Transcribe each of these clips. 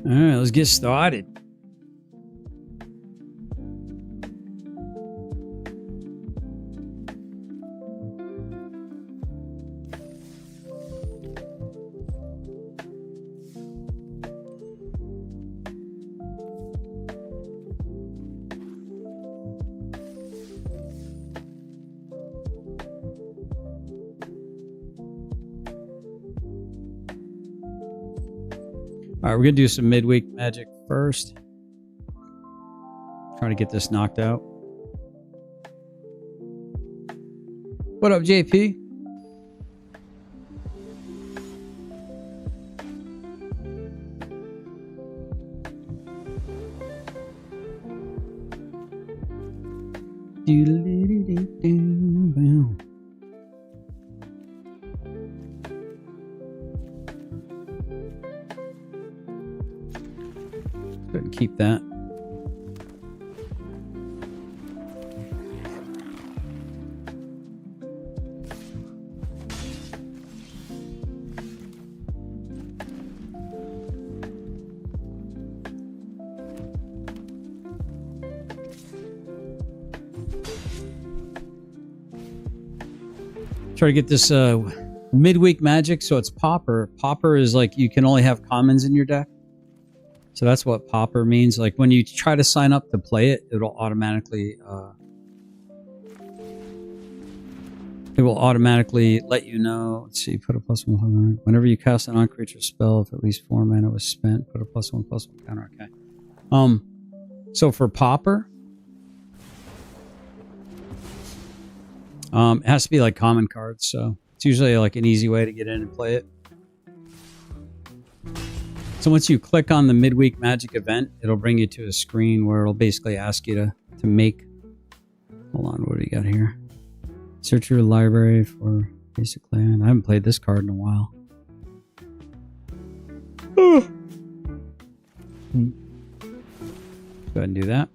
All right, let's get started. All right, we're going to do some midweek magic first. Trying to get this knocked out. What up, JP? Go ahead and keep that. Try to get this midweek magic. So it's Pauper. Pauper is like you can only have commons in your deck. So that's what Pauper means. Like when you try to sign up to play it, it'll automatically let you know. Let's see, put a +1 whenever you cast a non-creature spell, if at least 4 mana was spent, put a +1/+1 counter. Okay. So for Pauper, it has to be like common cards, so it's usually like an easy way to get in and play it. So once you click on the midweek magic event, it'll bring you to a screen where it'll basically ask you to make. Hold on, what do you got here? Search your library for basic land. I haven't played this card in a while. Go ahead and do that.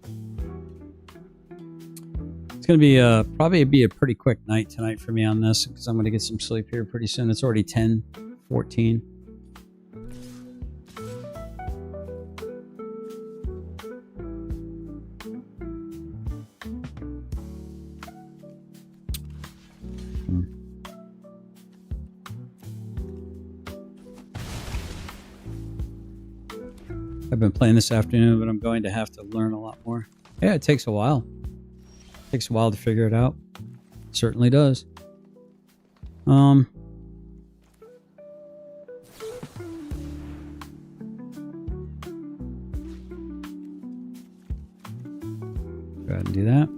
It's going to be probably be a pretty quick night tonight for me on this because I'm going to get some sleep here pretty soon. It's already 10:14. I've been playing this afternoon, but I'm going to have to learn a lot more. Yeah, it takes a while. It takes a while to figure it out. It certainly does. Go ahead and do that.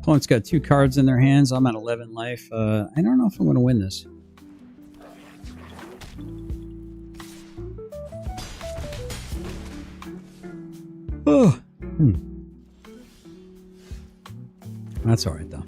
Opponent's got 2 cards in their hands. I'm at 11 life. I don't know if I'm going to win this. Oh. That's all right, though.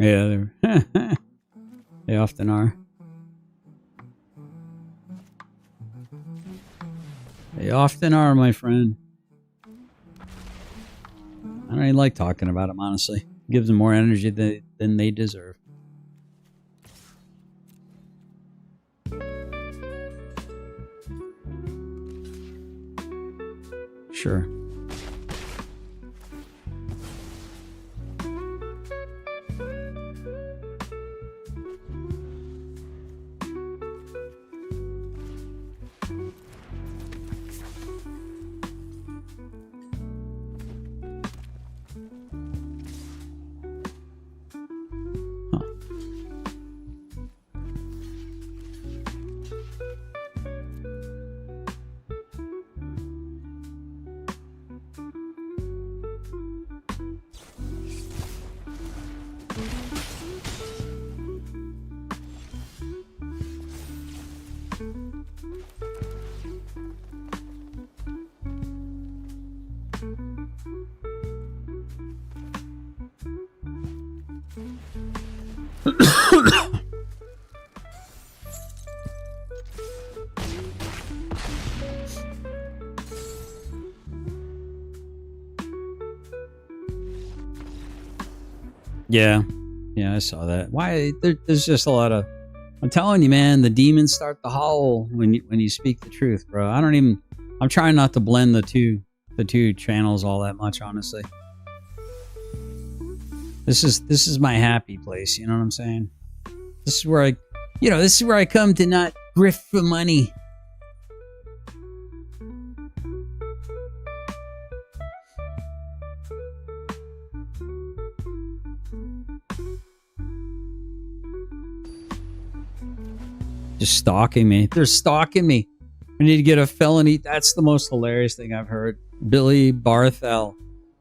Yeah, They often are. They often are, my friend. I don't even like talking about them, honestly. It gives them more energy than they deserve. Sure. Yeah, I saw that. Why? There's just a lot of. I'm telling you, man. The demons start to howl when you speak the truth, bro. I don't even. I'm trying not to blend the two channels all that much, honestly. This is my happy place. You know what I'm saying? This is where I come to not grift for money. Just stalking me. They're stalking me. I need to get a felony. That's the most hilarious thing I've heard. Billy Barthel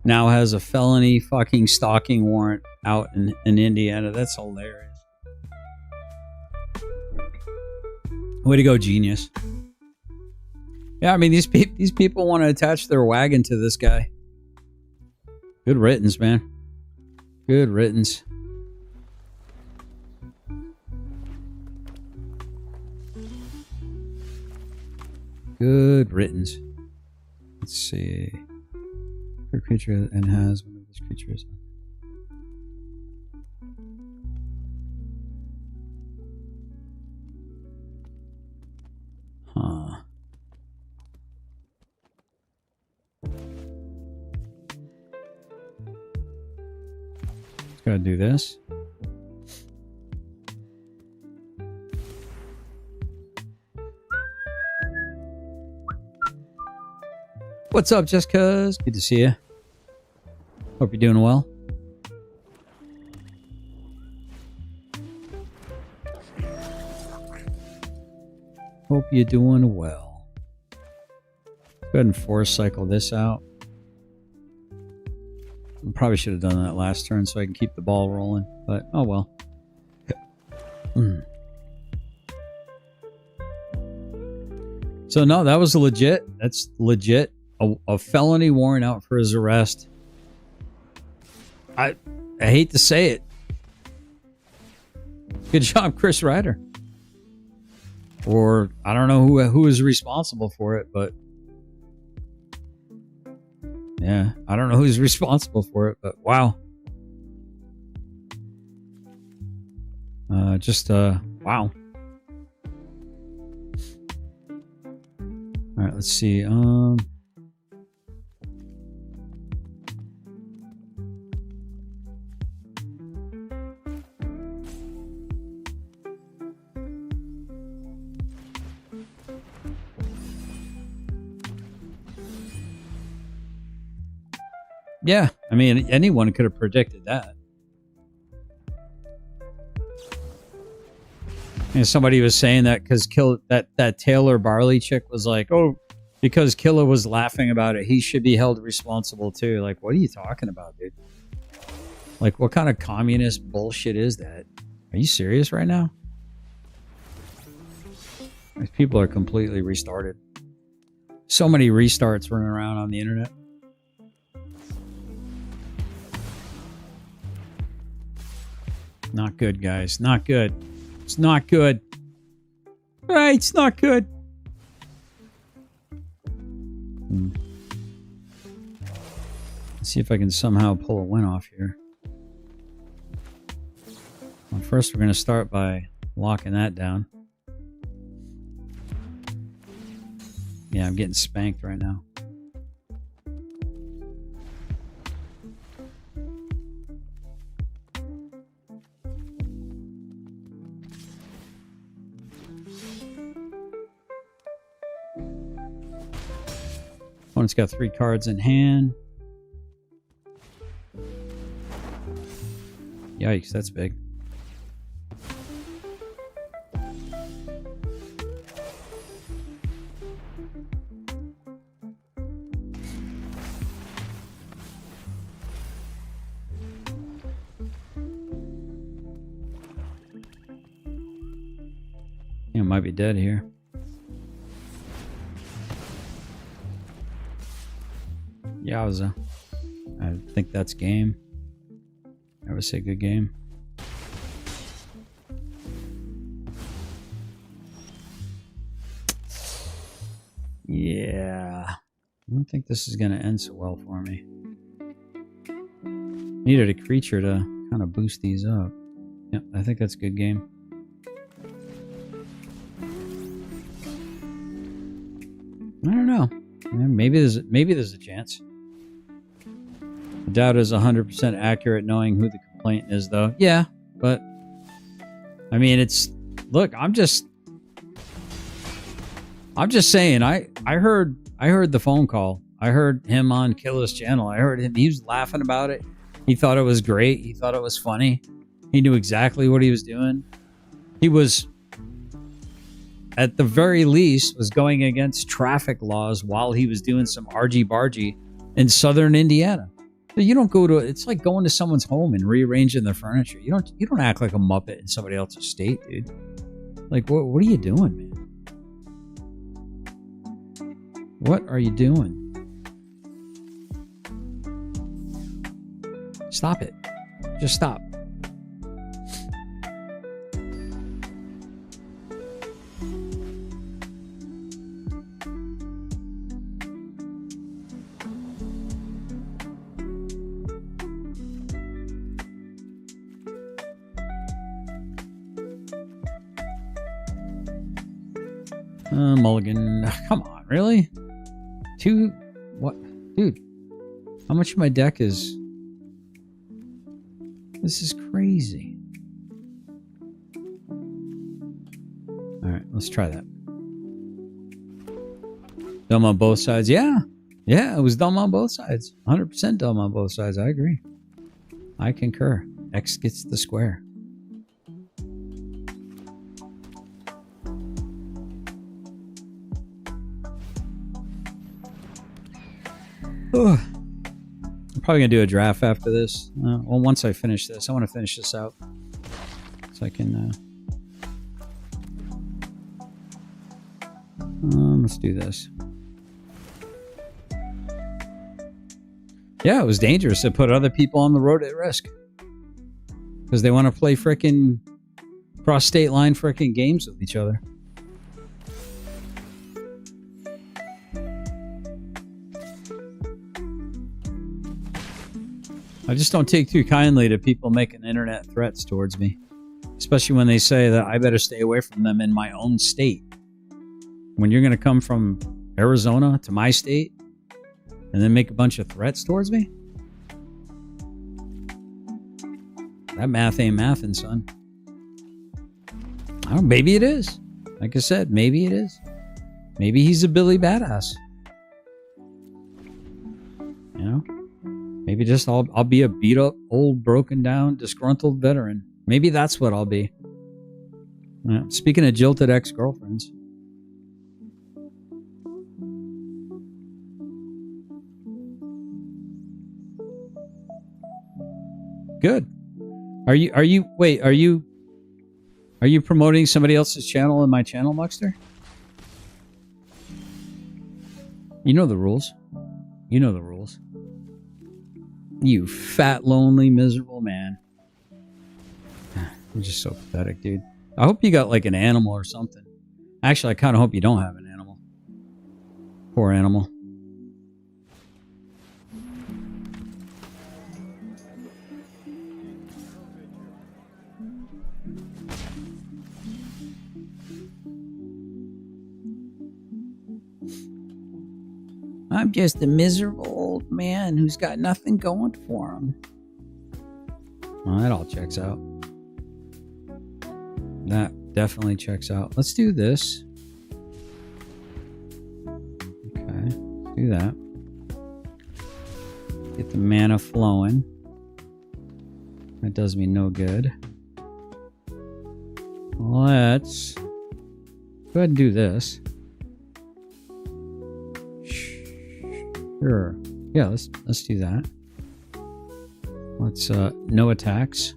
now has a felony fucking stalking warrant out in Indiana. That's hilarious. Way to go, genius. Yeah, I mean, these people want to attach their wagon to this guy. Good riddance, man. Good riddance. Good riddance. Let's see. Per creature and has one of these creatures. Huh. Just gotta do this. What's up, just cuz? Good to see you. Hope you're doing well. Hope you're doing well. Go ahead and force cycle this out. I probably should have done that last turn so I can keep the ball rolling, but oh well. So no, that was legit. That's legit. A felony warrant out for his arrest. I hate to say it. Good job, Chris Ryder. Or I don't know who is responsible for it, but yeah, I don't know who's responsible for it, but wow. Wow. All right, let's see. Yeah, I mean, anyone could have predicted that. And somebody was saying that because that Taylor Barley chick was like, oh, because Killa was laughing about it, he should be held responsible too. Like, what are you talking about, dude? Like, what kind of communist bullshit is that? Are you serious right now? These people are completely restarted. So many restarts running around on the internet. Not good, guys. Not good. It's not good. Right, it's not good. Let's see if I can somehow pull a win off here. Well, first we're going to start by locking that down. Yeah, I'm getting spanked right now. Opponent's got 3 cards in hand. Yikes, that's big. Yeah, might be dead here. Yowza. I think that's game. I would say good game. Yeah. I don't think this is going to end so well for me. Needed a creature to kind of boost these up. Yep, I think that's good game. I don't know. Yeah, maybe there's a chance. I doubt it's 100% accurate knowing who the complaint is, though. Yeah, but I mean, it's look. I'm just saying. I heard the phone call. I heard him on Killer's channel. I heard him. He was laughing about it. He thought it was great. He thought it was funny. He knew exactly what he was doing. He was, at the very least, was going against traffic laws while he was doing some argy-bargy in southern Indiana. So you don't go to, it's like going to someone's home and rearranging their furniture. You don't act like a Muppet in somebody else's state, dude. Like, what are you doing, man? What are you doing? Stop it. Just stop. Mulligan. Come on, really? 2? What? Dude, how much of my deck is... This is crazy. Alright, let's try that. Dumb on both sides. Yeah, it was dumb on both sides. 100% dumb on both sides. I agree. I concur. X gets the square. Ugh. I'm probably going to do a draft after this. Well, once I finish this. I want to finish this out. So I can... let's do this. Yeah, it was dangerous to put other people on the road at risk. Because they want to play frickin' cross-state line frickin' games with each other. I just don't take too kindly to people making internet threats towards me. Especially when they say that I better stay away from them in my own state. When you're going to come from Arizona to my state and then make a bunch of threats towards me? That math ain't mathin', son. I don't, maybe it is. Like I said, maybe it is. Maybe he's a Billy Badass. You know? Maybe just I'll be a beat up, old, broken down, disgruntled veteran. Maybe that's what I'll be. Speaking of jilted ex-girlfriends. Good. Are you promoting somebody else's channel in my channel, Muxter? You know the rules. You know the rules. You fat, lonely, miserable man. I'm just so pathetic, dude. I hope you got like an animal or something. Actually, I kind of hope you don't have an animal. Poor animal. I'm just a miserable old man who's got nothing going for him. Well, that all checks out. That definitely checks out. Let's do this. Okay, do that. Get the mana flowing. That does me no good. Let's go ahead and do this. Sure. Yeah, let's do that. Let's no attacks.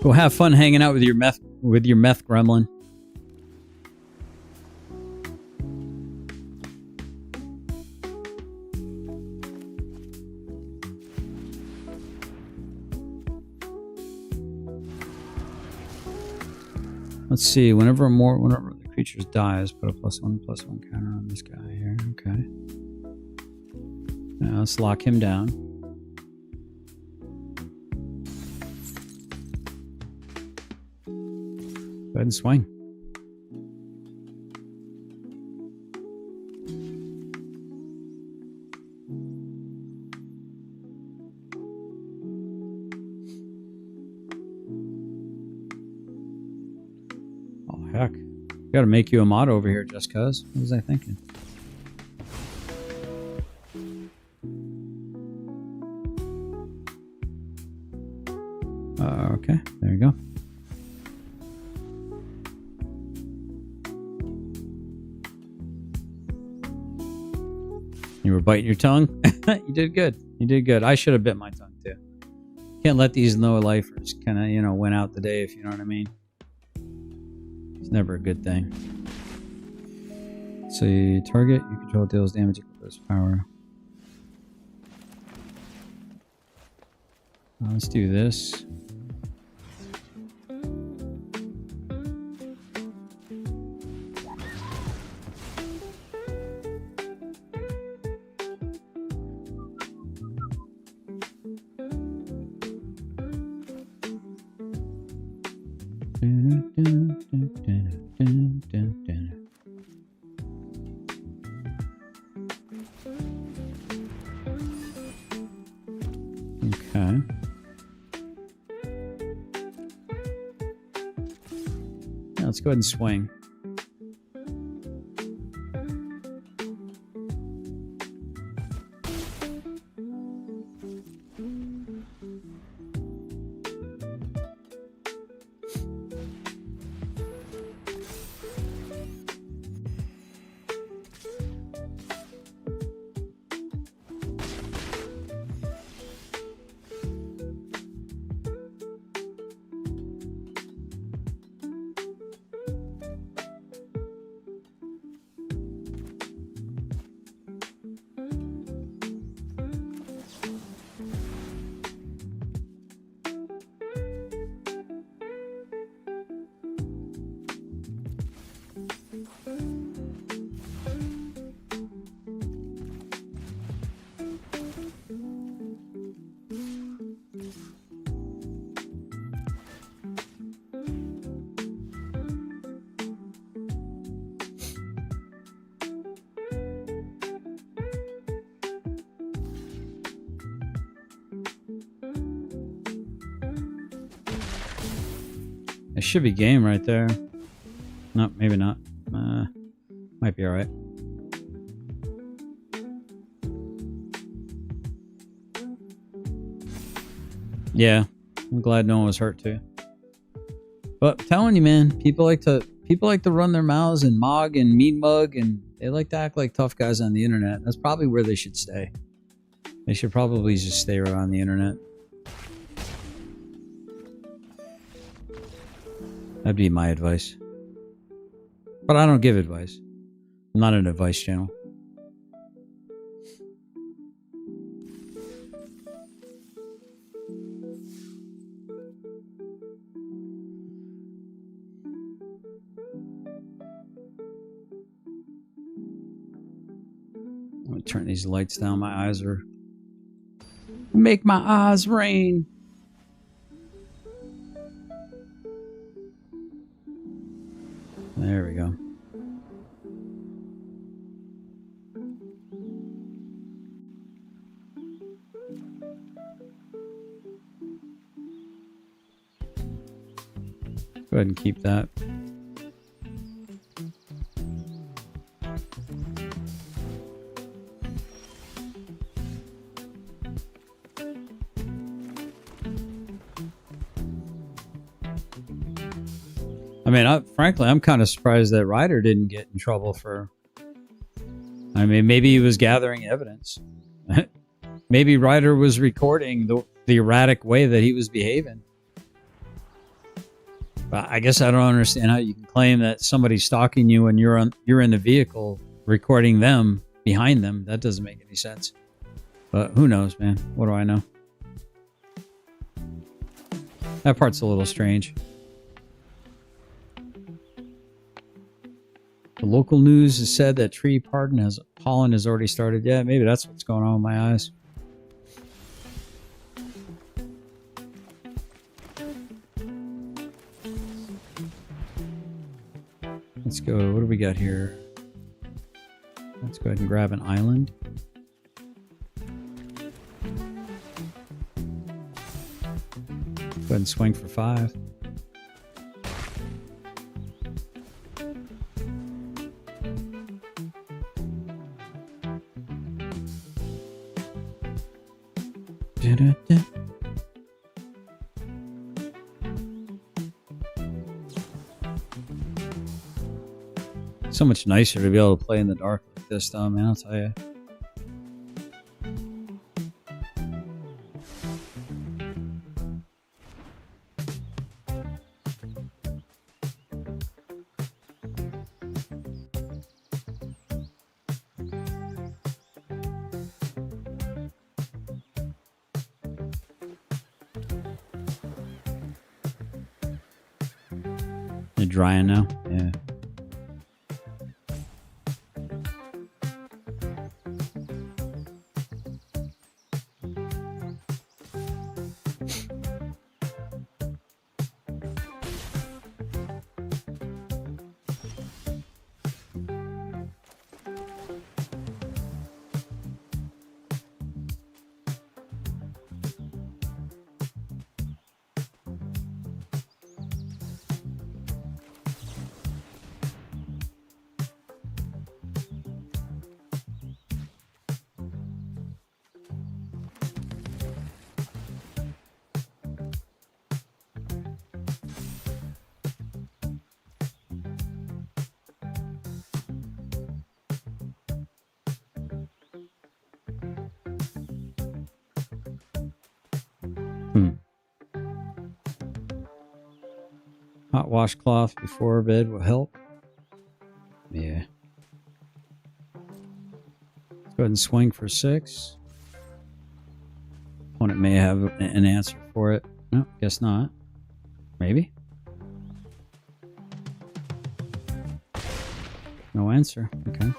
Go have fun hanging out with your meth gremlin. Let's see. Whenever the creatures die, let's put a +1/+1 counter on this guy here. Okay. Now let's lock him down. Go ahead and swing. Oh, heck. Gotta make you a mod over here just cuz. What was I thinking? Okay, there you go. You were biting your tongue? You did good. You did good. I should have bit my tongue too. Can't let these low-lifers kind of, win out the day, if you know what I mean. It's never a good thing. So you target, you control deals damage equal to its power. Let's do this. Okay. Now let's go ahead and swing. It should be game right there. No, maybe not. Might be alright. Yeah, I'm glad no one was hurt too. But I'm telling you, man, people like to run their mouths and mog and mean mug, and they like to act like tough guys on the internet. That's probably where they should stay. They should probably just stay around the internet. That'd be my advice. But I don't give advice. I'm not an advice channel. I'm gonna turn these lights down. My eyes are... Make my eyes rain. There we go. Go ahead and keep that. I mean, frankly, I'm kind of surprised that Ryder didn't get in trouble for... I mean, maybe he was gathering evidence. Maybe Ryder was recording the erratic way that he was behaving. But I guess I don't understand how you can claim that somebody's stalking you and you're in the vehicle recording them behind them. That doesn't make any sense. But who knows, man? What do I know? That part's a little strange. The local news has said that tree pollen has already started. Yeah, maybe that's what's going on with my eyes. Let's go. What do we got here? Let's go ahead and grab an island. Go ahead and swing for 5. Da-da-da. So much nicer to be able to play in the dark like this, though, man. I'll tell you. You're drying now? Yeah. Hot washcloth before bed will help. Yeah. Let's go ahead and swing for 6. Opponent may have an answer for it. No, guess not. Maybe. No answer. Okay.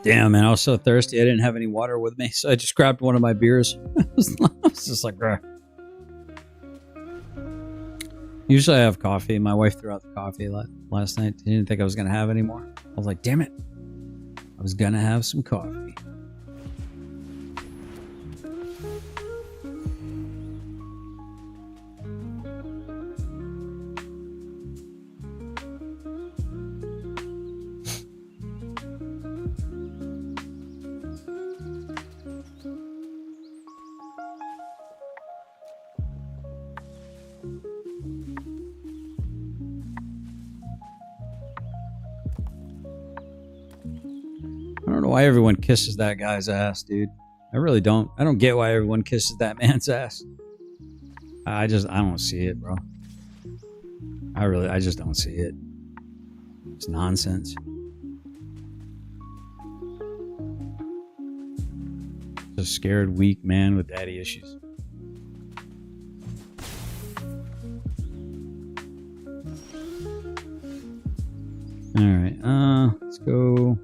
Damn, man, I was so thirsty. I didn't have any water with me, so I just grabbed one of my beers. I was just like, bruh. Usually I have coffee. My wife threw out the coffee last night. She didn't think I was going to have any more. I was like, damn it. I was going to have some coffee. I don't know why everyone kisses that guy's ass, dude. I really don't. I don't get why everyone kisses that man's ass. I don't see it, bro. I just don't see it. It's nonsense. Just a scared, weak man with daddy issues. All right, let's go.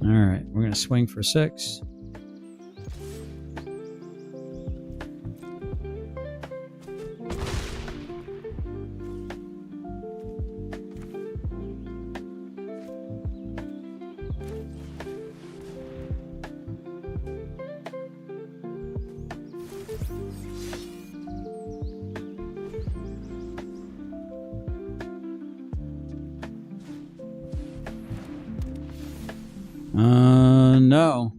All right, we're going to swing for 6. No.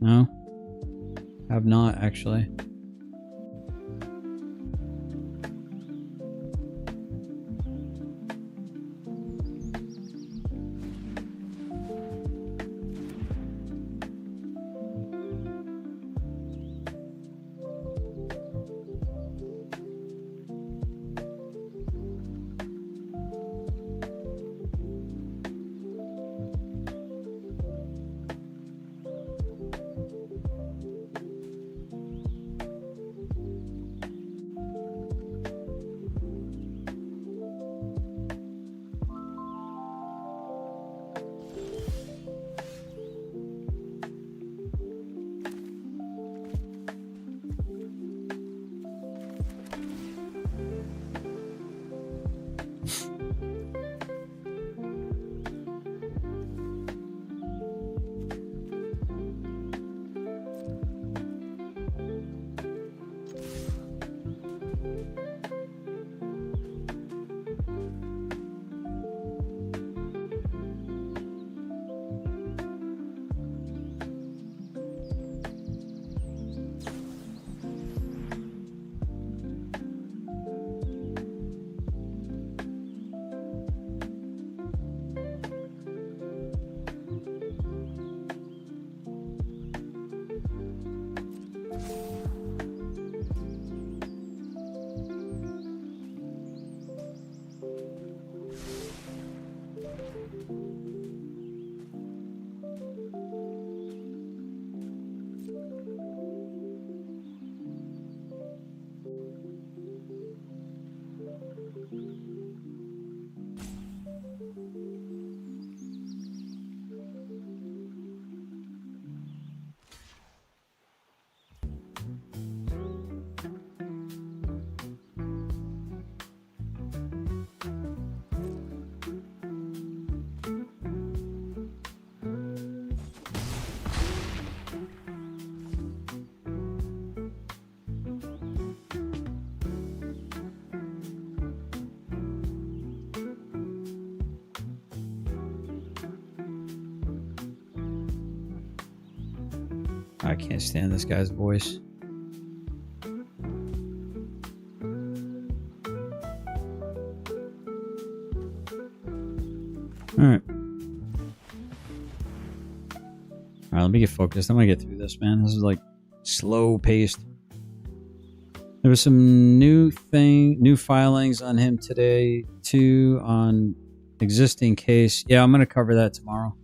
No. Have not, actually. I can't stand this guy's voice. Alright. Alright, let me get focused. I'm gonna get through this, man. This is like slow paced. There was some new filings on him today, too, on existing case. Yeah, I'm gonna cover that tomorrow.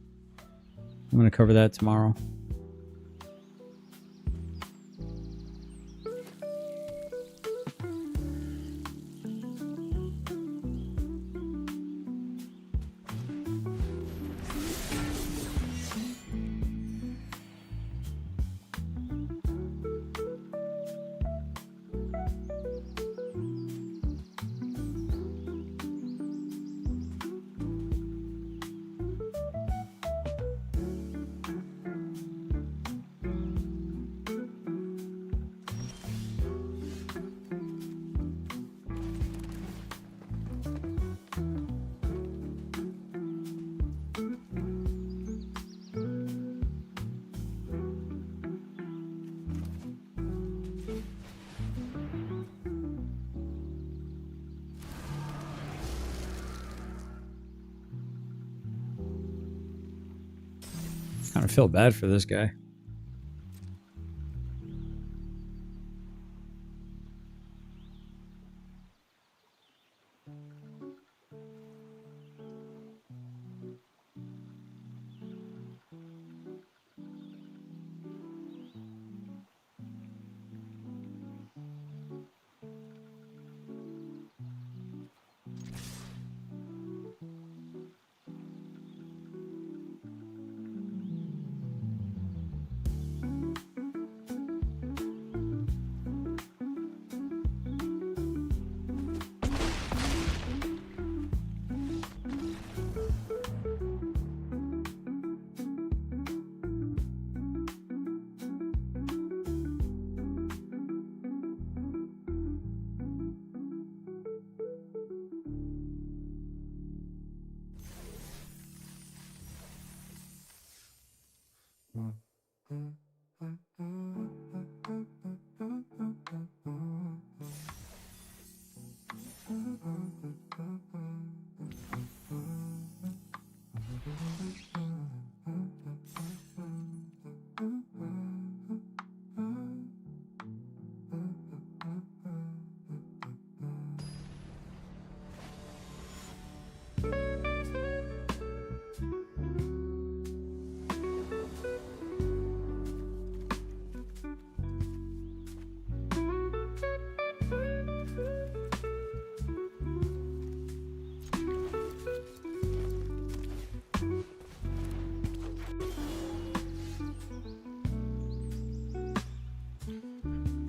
Kind of feel bad for this guy.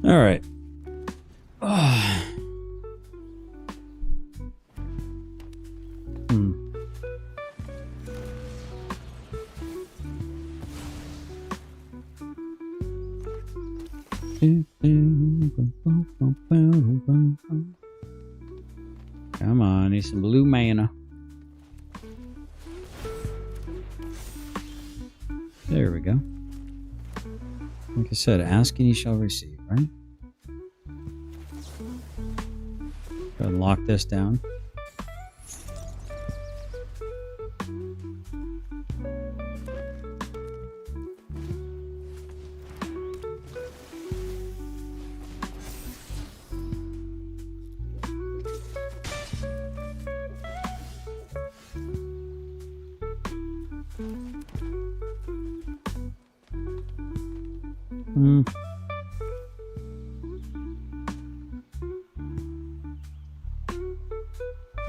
All right. Come on, need some blue mana. There we go. Like I said, ask and you shall receive, right? Go ahead and lock this down.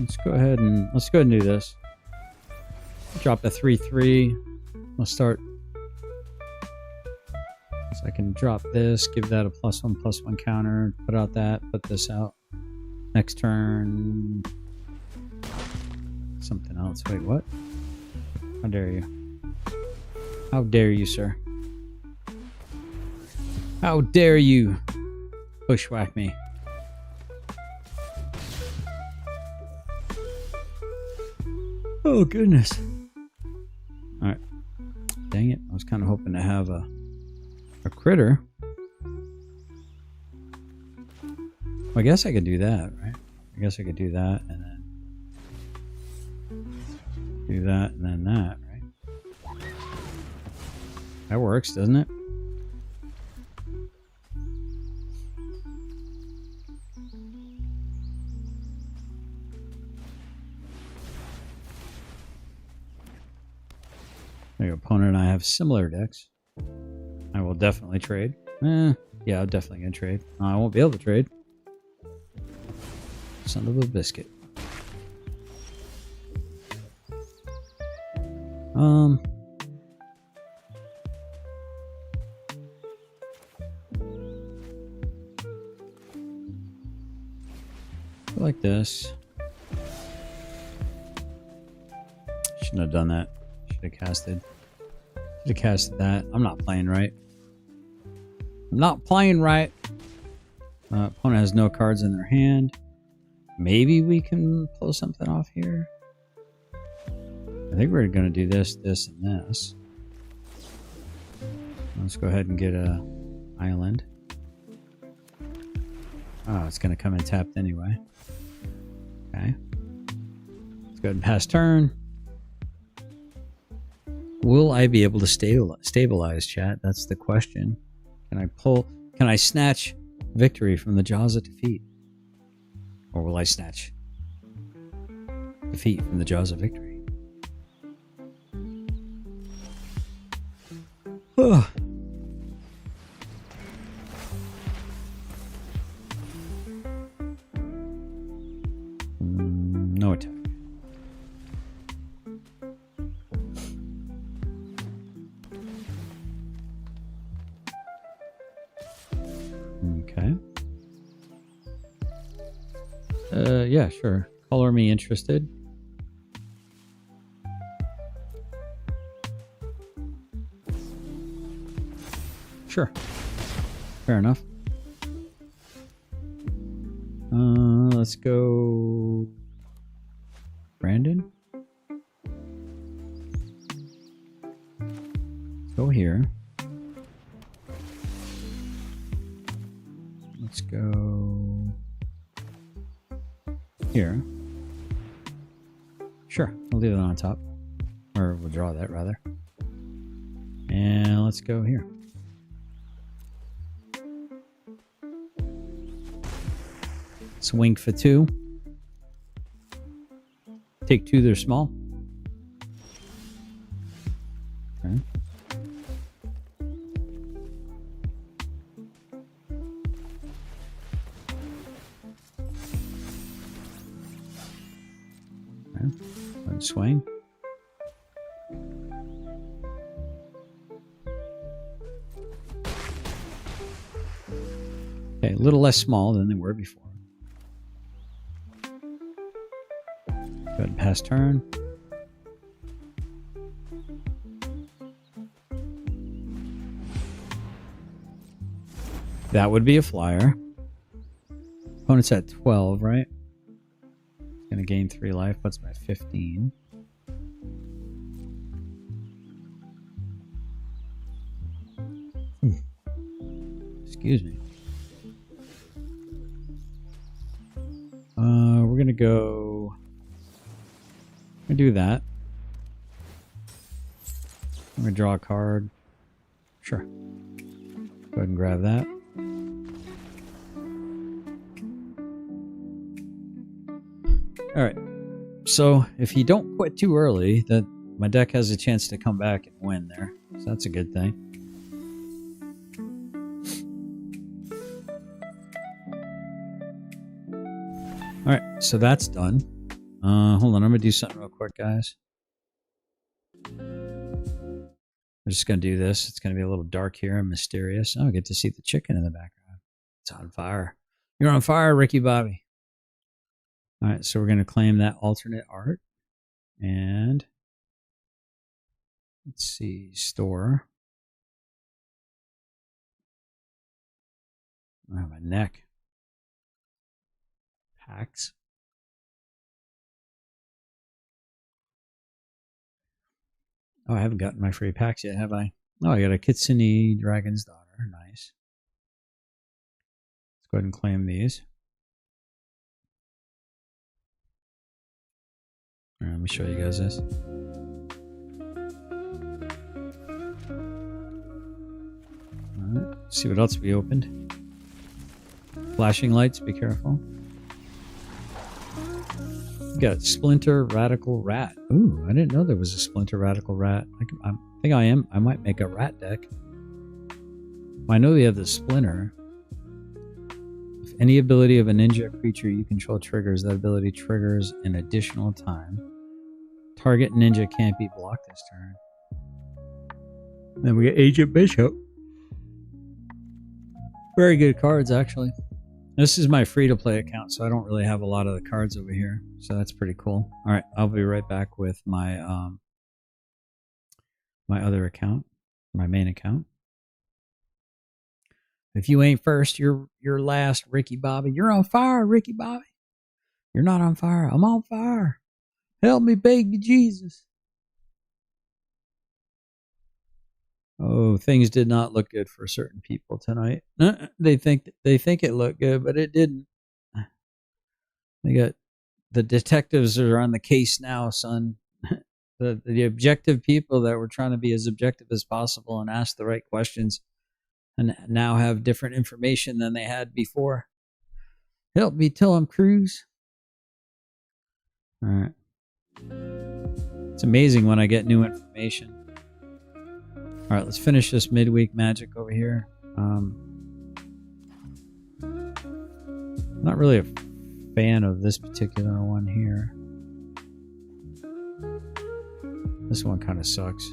Let's go ahead and do this. Drop a 3/3. We'll start. So I can drop this, give that a +1/+1 counter, put out that, put this out. Next turn. Something else. Wait, what? How dare you? How dare you, sir? How dare you bushwhack me? Oh, goodness. Alright. Dang it. I was kind of hoping to have a A critter? Well, I guess I could do that, right? I guess I could do that and then do that and then that, right? That works, doesn't it? Your opponent and I have similar decks. I will definitely trade. Yeah, I'm definitely gonna trade. I won't be able to trade. Son of a biscuit. Like this. Shouldn't have done that. Should have casted. Should have casted that. I'm not playing right. I'm not playing right. Opponent has no cards in their hand. Maybe we can pull something off here. I think we're going to do this, this, and this. Let's go ahead and get a island. Oh, it's going to come in tapped anyway. Okay. Let's go ahead and pass turn. Will I be able to stabilize, chat? That's the question. Can I pull? Can I snatch victory from the jaws of defeat? Or will I snatch defeat from the jaws of victory? Oh. No attack. Okay. Yeah, sure. Color me interested. Sure. Fair enough. Let's go Brandon. Let's go here. Let's go here. Sure, we'll leave it on top. Or we'll draw that rather. And let's go here. Swing for 2. Take 2, they're small. Okay. Okay. Swing. Okay, a little less small than they were before. Go ahead and pass turn. That would be a flyer. Opponent's at 12, right? It's gonna gain 3 life. Puts me at 15. Excuse me. We're gonna go. I'm gonna do that. I'm gonna draw a card. Sure. Go ahead and grab that. Alright. So if you don't quit too early, that my deck has a chance to come back and win there. So that's a good thing. Alright, so that's done. Hold on, I'm gonna do something real quick, guys. I'm just gonna do this. It's gonna be a little dark here and mysterious. Oh, I get to see the chicken in the background. It's on fire. You're on fire, Ricky Bobby. Alright, so we're gonna claim that alternate art. And let's see, store. I have my neck. Packs. Oh, I haven't gotten my free packs yet, have I? Oh, I got a Kitsune Dragon's Daughter. Nice. Let's go ahead and claim these. All right, let me show you guys this. All right, see what else we opened. Flashing lights, be careful. We got Splinter Radical Rat. Ooh, I didn't know there was a Splinter Radical Rat. I think I might make a rat deck. I know we have the Splinter. If any ability of a ninja creature you control triggers, that ability triggers an additional time. Target ninja can't be blocked this turn. Then we get Agent Bishop. Very good cards, actually. This is my free-to-play account, so I don't really have a lot of the cards over here. So that's pretty cool. All right, I'll be right back with my my other account, my main account. If you ain't first, you're last, Ricky Bobby. You're on fire, Ricky Bobby. You're not on fire. I'm on fire. Help me, baby Jesus. Oh, things did not look good for certain people tonight. They think it looked good, but it didn't. They got the detectives are on the case now, son. The objective people that were trying to be as objective as possible and ask the right questions and now have different information than they had before. Help me tell them, Cruz. All right. It's amazing when I get new information. All right, let's finish this midweek magic over here. Not really a fan of this particular one here. This one kind of sucks.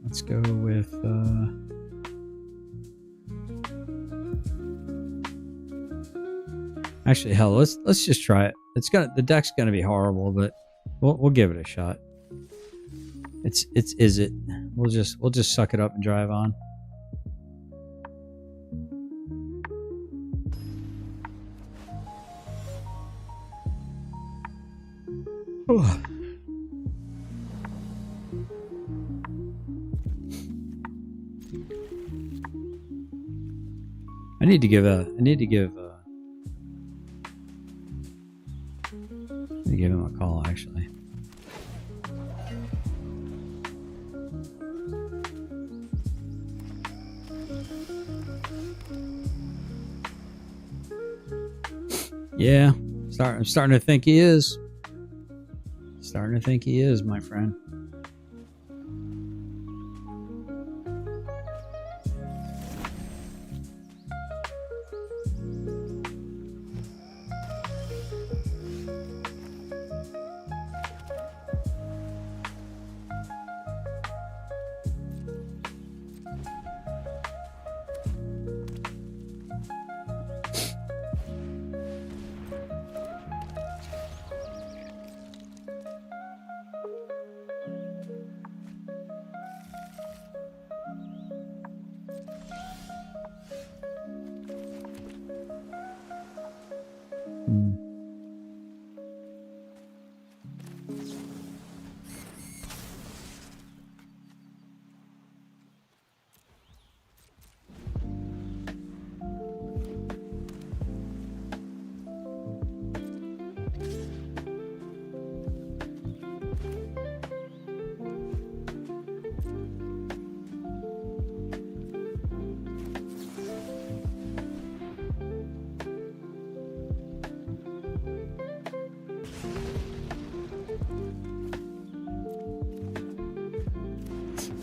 Let's go with actually, hell, let's just try it. The deck's gonna be horrible, but we'll give it a shot. Is it? We'll just suck it up and drive on. I need to give him a call, actually. Yeah, I'm starting to think he is. Starting to think he is, my friend.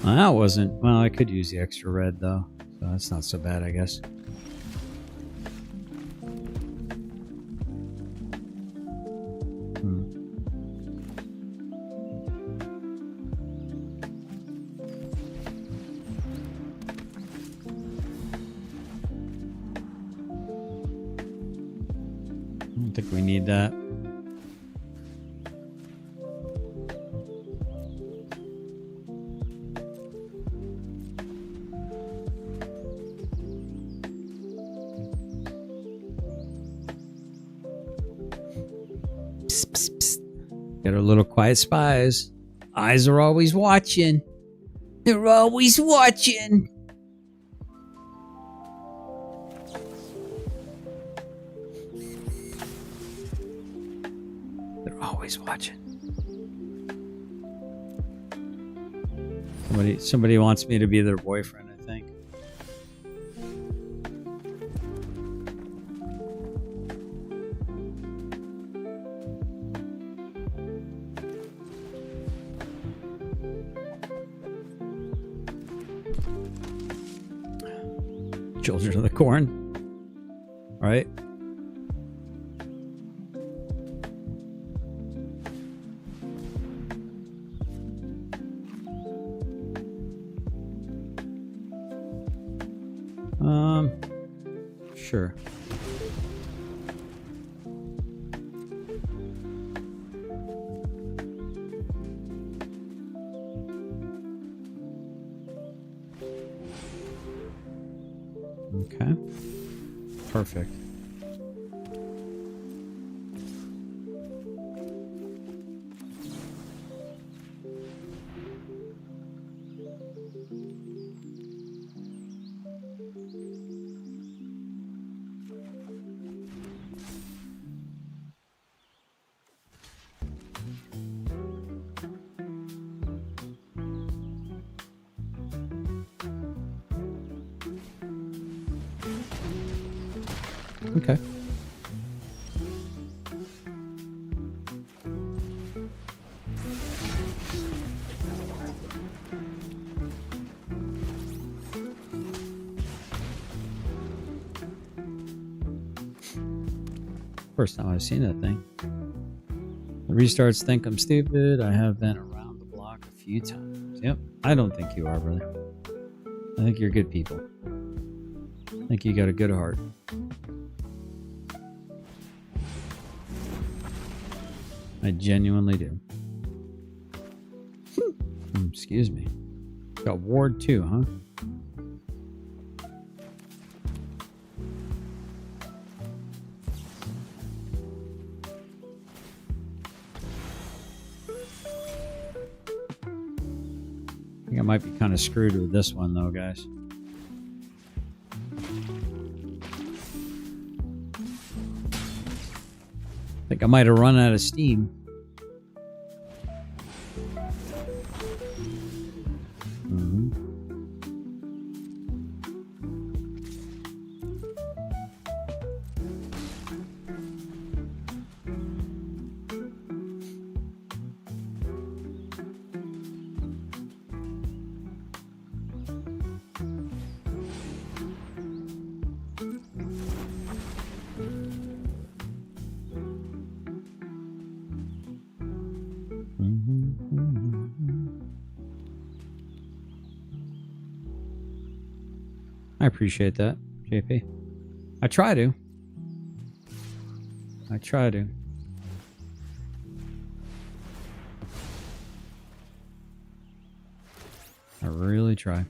Well, that wasn't... Well, I could use the extra red, though. So that's not so bad, I guess. I don't think we need that. Got our little quiet spies. Eyes are always watching. They're always watching. They're always watching. Somebody wants me to be their boyfriend, I think. Children of the Corn. Right? Sure. Okay. Perfect. Okay. First time I've seen that thing. The restarts think I'm stupid. I have been around the block a few times. Yep. I don't think you are, brother. I think you're good people. I think you got a good heart. I genuinely do. Excuse me. Got Ward 2, huh? I think I might be kind of screwed with this one, though, guys. I think I might have run out of steam. I appreciate that, JP. I try to. I try to. I really try.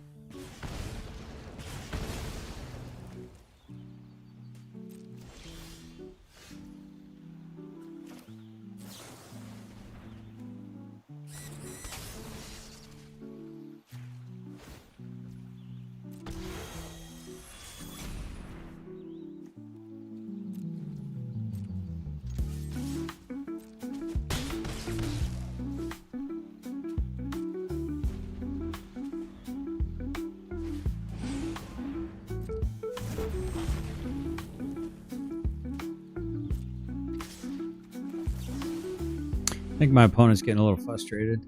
I think my opponent's getting a little frustrated.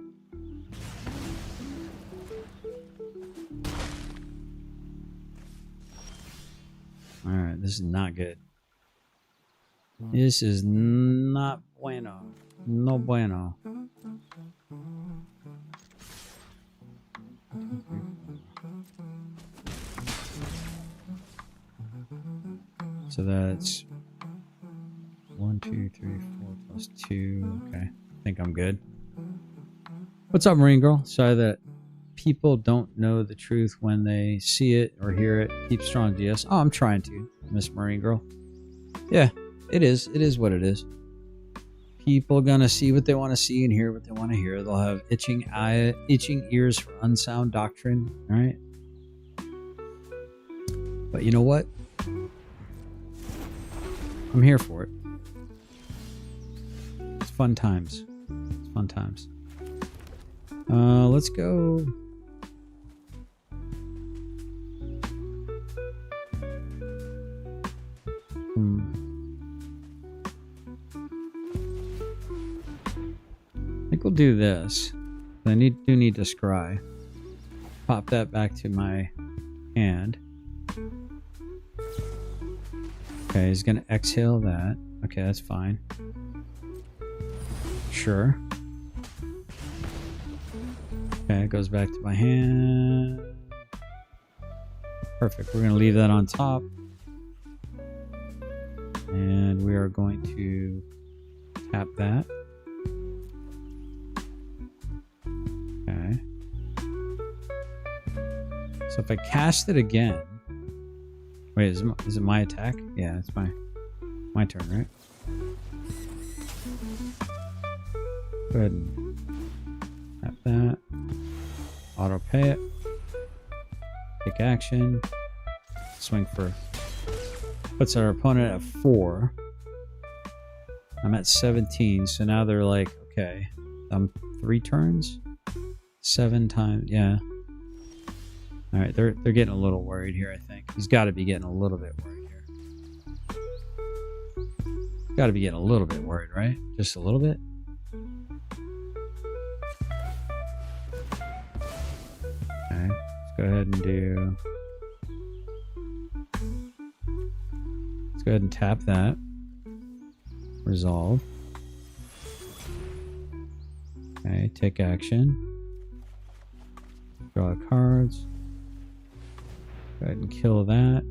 Alright, this is not good. This is not bueno. No bueno. So that's 1, 2, 3, 4 plus 2. Okay. I think I'm good. What's up, Marine Girl? Sorry that people don't know the truth when they see it or hear it. Keep strong, DS. Oh, I'm trying to, Miss Marine Girl. Yeah, it is. It is what it is. People gonna see what they want to see and hear what they want to hear. They'll have itching ears for unsound doctrine, right? But you know what? I'm here for it. It's fun times. It's fun times. Let's go. I think we'll do this. I do need to scry. Pop that back to my hand. Okay, he's gonna exhale that. Okay, that's fine. Sure. Okay, it goes back to my hand. Perfect. We're gonna leave that on top. And we are going to tap that. Okay. So if I cast it again, wait, is it my attack? Yeah, it's my turn, right? Go ahead and tap that. Auto pay it. Take action. Swing for. Puts our opponent at 4. I'm at 17, so now they're like, okay, 3 turns, 7 times, yeah. All right, they're getting a little worried here. I think he's got to be getting a little bit worried here. Got to be getting a little bit worried, right? Just a little bit. Okay, let's go ahead and do. Go ahead and tap that. Resolve. Okay, take action. Draw cards. Go ahead and kill that.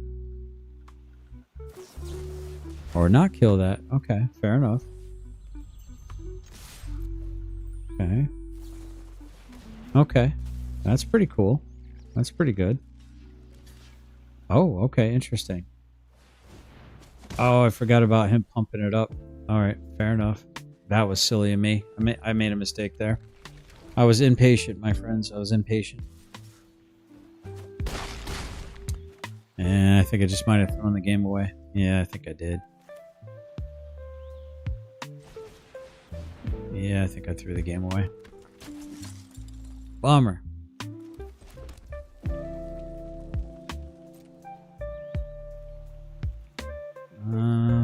Or not kill that. Okay, fair enough. Okay. Okay. That's pretty cool. That's pretty good. Oh, okay, interesting. Oh, I forgot about him pumping it up. All right, fair enough. That was silly of me. I made a mistake there. I was impatient, my friends. I was impatient. And I think I just might have thrown the game away. Yeah, I think I did. Yeah, I think I threw the game away. Bummer.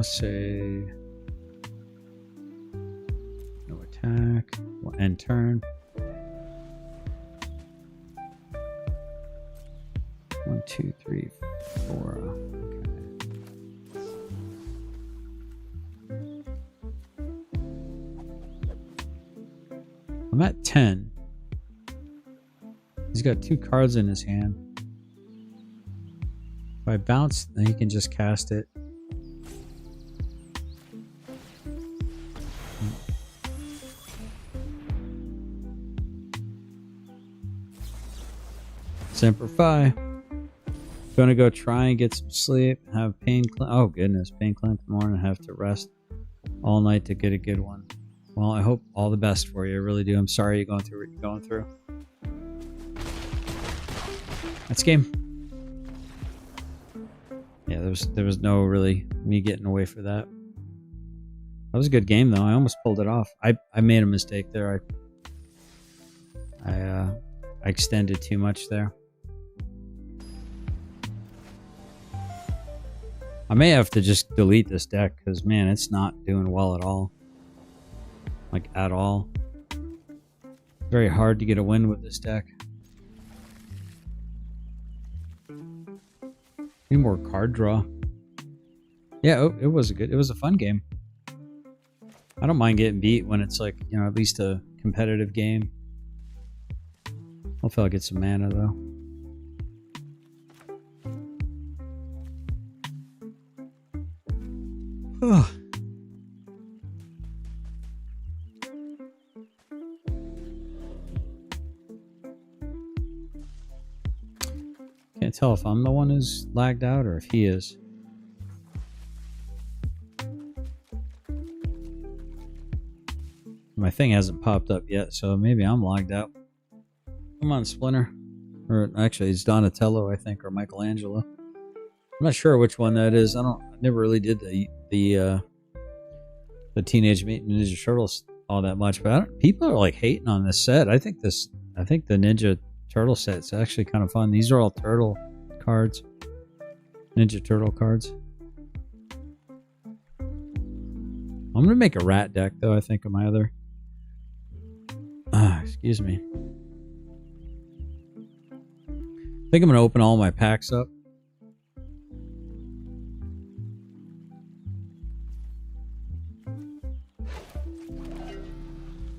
Say no attack. We'll end turn. 1, 2, 3, 4. Okay. I'm at 10. He's got 2 cards in his hand. If I bounce, then he can just cast it. Semper Fi. Gonna go try and get some sleep. Have pain. Oh goodness, pain clamp in the morning. Have to rest all night to get a good one. Well, I hope all the best for you. I really do. I'm sorry you're going through what you're going through. That's game. Yeah, there was no really me getting away for that. That was a good game though. I almost pulled it off. I made a mistake there. I extended too much there. I may have to just delete this deck because, man, it's not doing well at all. Like, at all. Very hard to get a win with this deck. Need more card draw. Yeah, it was a fun game. I don't mind getting beat when it's like, you know, at least a competitive game. Hopefully I'll get some mana, though. Can't tell if I'm the one who's lagged out or if he is. My thing hasn't popped up yet, so maybe I'm logged out. Come on, Splinter. Or actually, it's Donatello, I think, or Michelangelo. I'm not sure which one that is. I never really did the Teenage Mutant Ninja Turtles all that much, but people are like hating on this set. I think the Ninja Turtle set's actually kind of fun. These are all turtle cards, Ninja Turtle cards. I'm gonna make a rat deck though. I think of my other. Excuse me. I think I'm gonna open all my packs up. All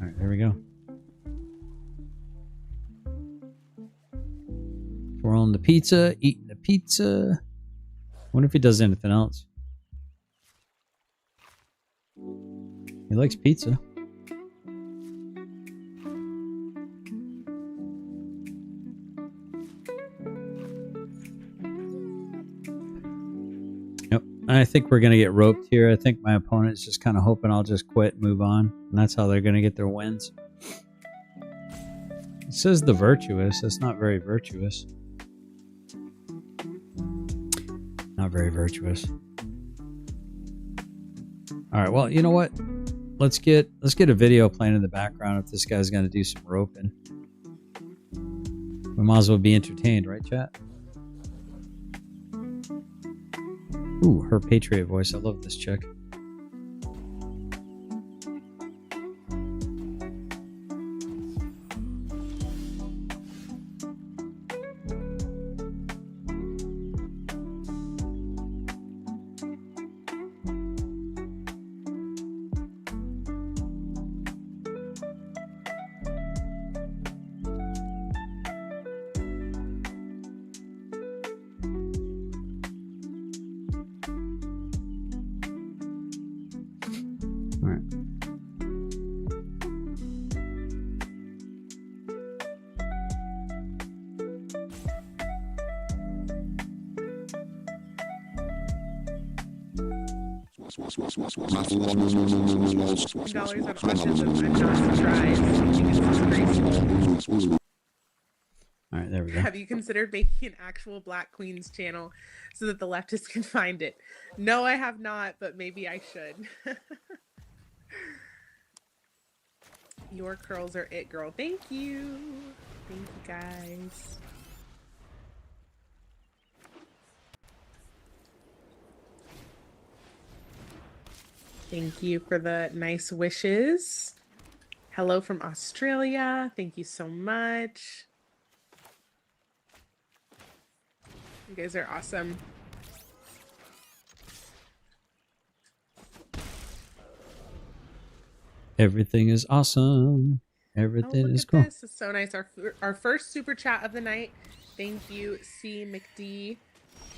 right, there we go. Twirling the pizza, eating the pizza. I wonder if he does anything else. He likes pizza. Yep. I think we're going to get roped here. I think my opponent's just kind of hoping I'll just quit and move on. And that's how they're going to get their wins. It says the virtuous. That's not very virtuous. Not very virtuous. All right. Well, you know what? Let's get a video playing in the background if this guy's going to do some roping. We might as well be entertained, right, chat? Ooh, her Patriot voice. I love this chick. $10 on autism. I'm not surprised. I think it's crazy. All right, there we go. Have you considered making an actual Black Queens channel so that the leftists can find it? No, I have not, but maybe I should. Your curls are it, girl. Thank you. Thank you, guys. Thank you for the nice wishes. Hello from Australia. Thank you so much. You guys are awesome. Everything is awesome. Everything is cool. This is so nice. Our first super chat of the night. Thank you, C. McD,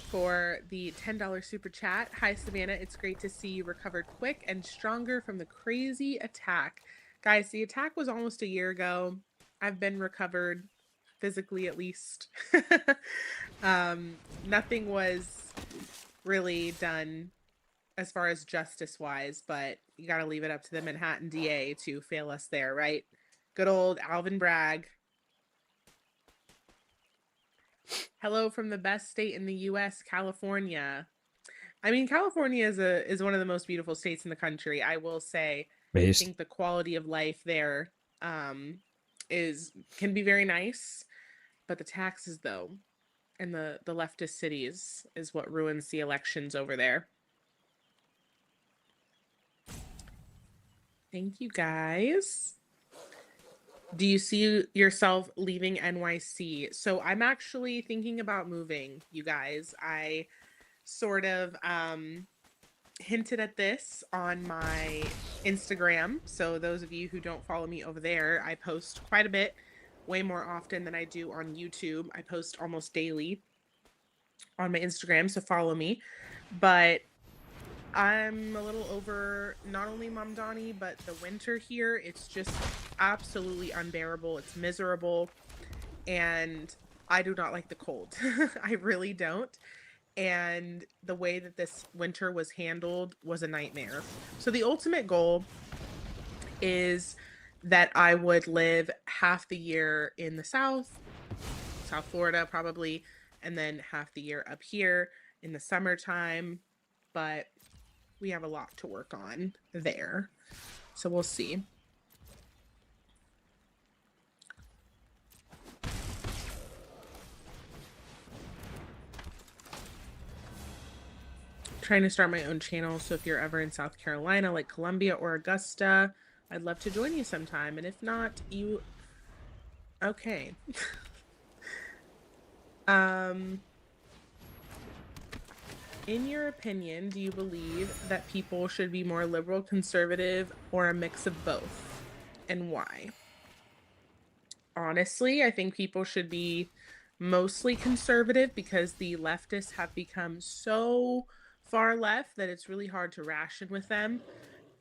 for the $10 super chat. Hi, Savannah. It's great to see you recovered quick and stronger from the crazy attack. Guys, the attack was almost a year ago. I've been recovered, physically at least. Nothing was really done as far as justice-wise, but you got to leave it up to the Manhattan DA to fail us there, right? Good old Alvin Bragg. Hello from the best state in the U.S., California. I mean, California is one of the most beautiful states in the country. I will say, I think the quality of life there can be very nice, but the taxes, though, and the leftist cities is what ruins the elections over there. Thank you, guys. Do you see yourself leaving NYC? So I'm actually thinking about moving, you guys. I sort of hinted at this on my Instagram. So those of you who don't follow me over there, I post quite a bit, way more often than I do on YouTube. I post almost daily on my Instagram, so follow me. But I'm a little over not only Mamdani, but the winter here. It's just absolutely unbearable. It's miserable. And I do not like the cold. I really don't. And the way that this winter was handled was a nightmare. So the ultimate goal is that I would live half the year in the South Florida probably, and then half the year up here in the summertime. But we have a lot to work on there. So we'll see. Trying to start my own channel, so if you're ever in South Carolina, like Columbia or Augusta, I'd love to join you sometime. And if not, you okay. In your opinion, do you believe that people should be more liberal, conservative, or a mix of both? And why? Honestly, I think people should be mostly conservative because the leftists have become so far left that it's really hard to ration with them.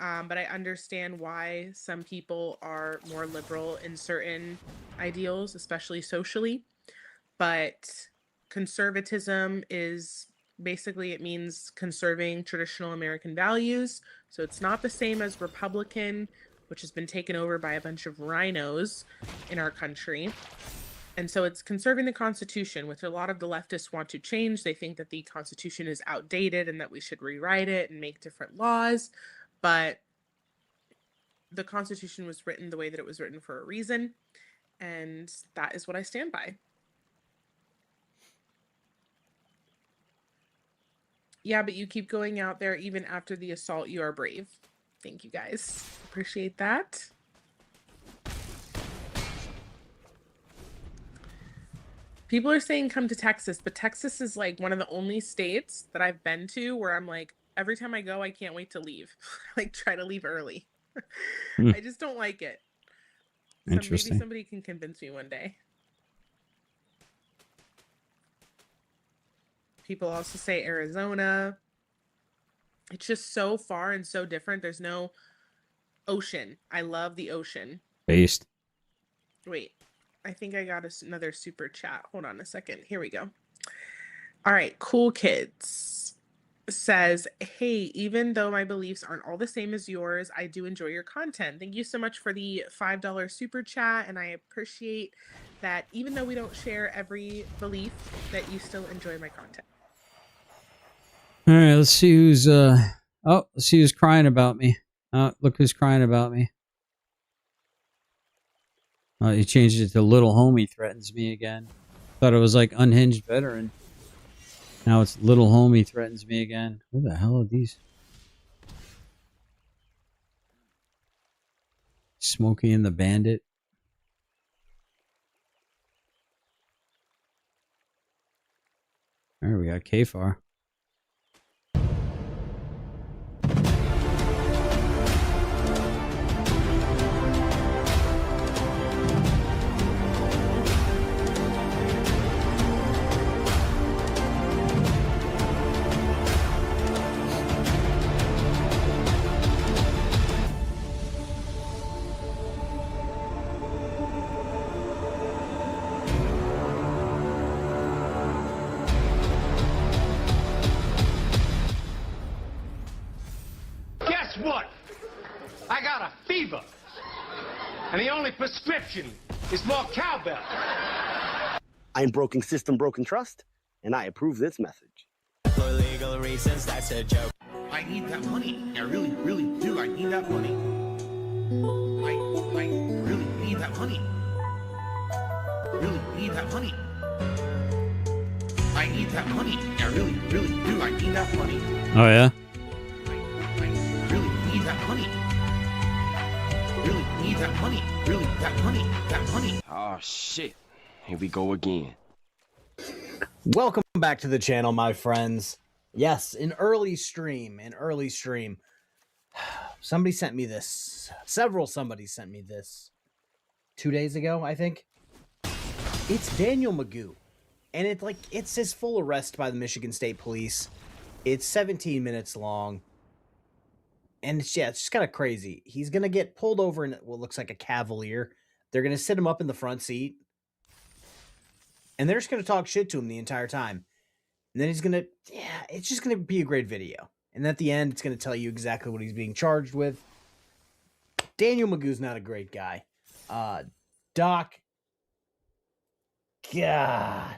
But I understand why some people are more liberal in certain ideals, especially socially. But conservatism is basically, it means conserving traditional American values. So it's not the same as Republican, which has been taken over by a bunch of rhinos in our country. And so it's conserving the Constitution, which a lot of the leftists want to change. They think that the Constitution is outdated and that we should rewrite it and make different laws. But the Constitution was written the way that it was written for a reason. And that is what I stand by. Yeah, but you keep going out there even after the assault. You are brave. Thank you, guys. Appreciate that. People are saying come to Texas, but Texas is like one of the only states that I've been to where I'm like, every time I go, I can't wait to leave. Like, try to leave early. I just don't like it. So maybe somebody can convince me one day. People also say Arizona. It's just so far and so different. There's no ocean. I love the ocean. Based. Wait, I think I got another super chat. Hold on a second. Here we go. All right, Cool Kids says, hey, even though my beliefs aren't all the same as yours, I do enjoy your content. Thank you so much for the $5 super chat, and I appreciate that even though we don't share every belief, that you still enjoy my content. All right, let's see who's let's see who's crying about me. Look who's crying about me. He changed it to Little Homie threatens me again. Thought it was like Unhinged Veteran. Now it's Little Homie threatens me again. Who the hell are these? Smokey and the Bandit. There we got Kfar. And the only prescription is more cowbell. I'm broken system, broken trust, and I approve this message. For legal reasons, that's a joke. I need that money. I really, really do. I need that money. I really need that money. Really need that money. I need that money. I really, really do. I need that money. Oh, yeah? I really need that money. Really need that money. Really, that money. Oh, shit. Here we go again. Welcome back to the channel, my friends. Yes, an early stream. Somebody sent me this. Somebody sent me this 2 days ago, I think. It's Daniel Magoo. And it says full arrest by the Michigan State Police. It's 17 minutes long. And it's just kind of crazy. He's going to get pulled over in what looks like a Cavalier. They're going to sit him up in the front seat. And they're just going to talk shit to him the entire time. And then he's going to, it's just going to be a great video. And at the end, it's going to tell you exactly what he's being charged with. Daniel Magoo's not a great guy. Doc. God.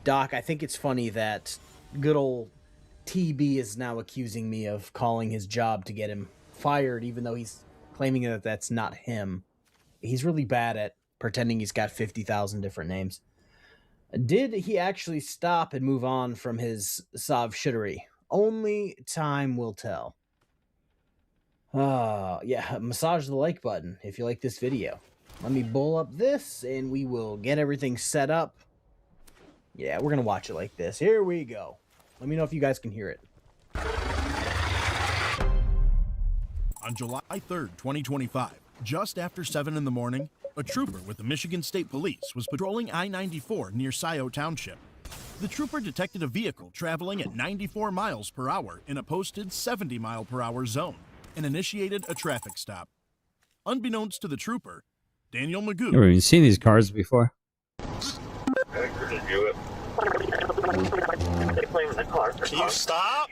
Doc, I think it's funny that good old TB is now accusing me of calling his job to get him fired, even though he's claiming that that's not him. He's really bad at pretending he's got 50,000 different names. Did he actually stop and move on from his Sav shittery? Only time will tell. Yeah, massage the like button if you like this video. Let me pull up this and we will get everything set up. Yeah, we're gonna watch it like this. Here we go. Let me know if you guys can hear it. On July 3rd, 2025, just after 7 in the morning, a trooper with the Michigan State Police was patrolling I-94 near Scioto Township. The trooper detected a vehicle traveling at 94 miles per hour in a posted 70 mile per hour zone and initiated a traffic stop. Unbeknownst to the trooper, Daniel Magoo. Never even seen these cars before. Can you stop?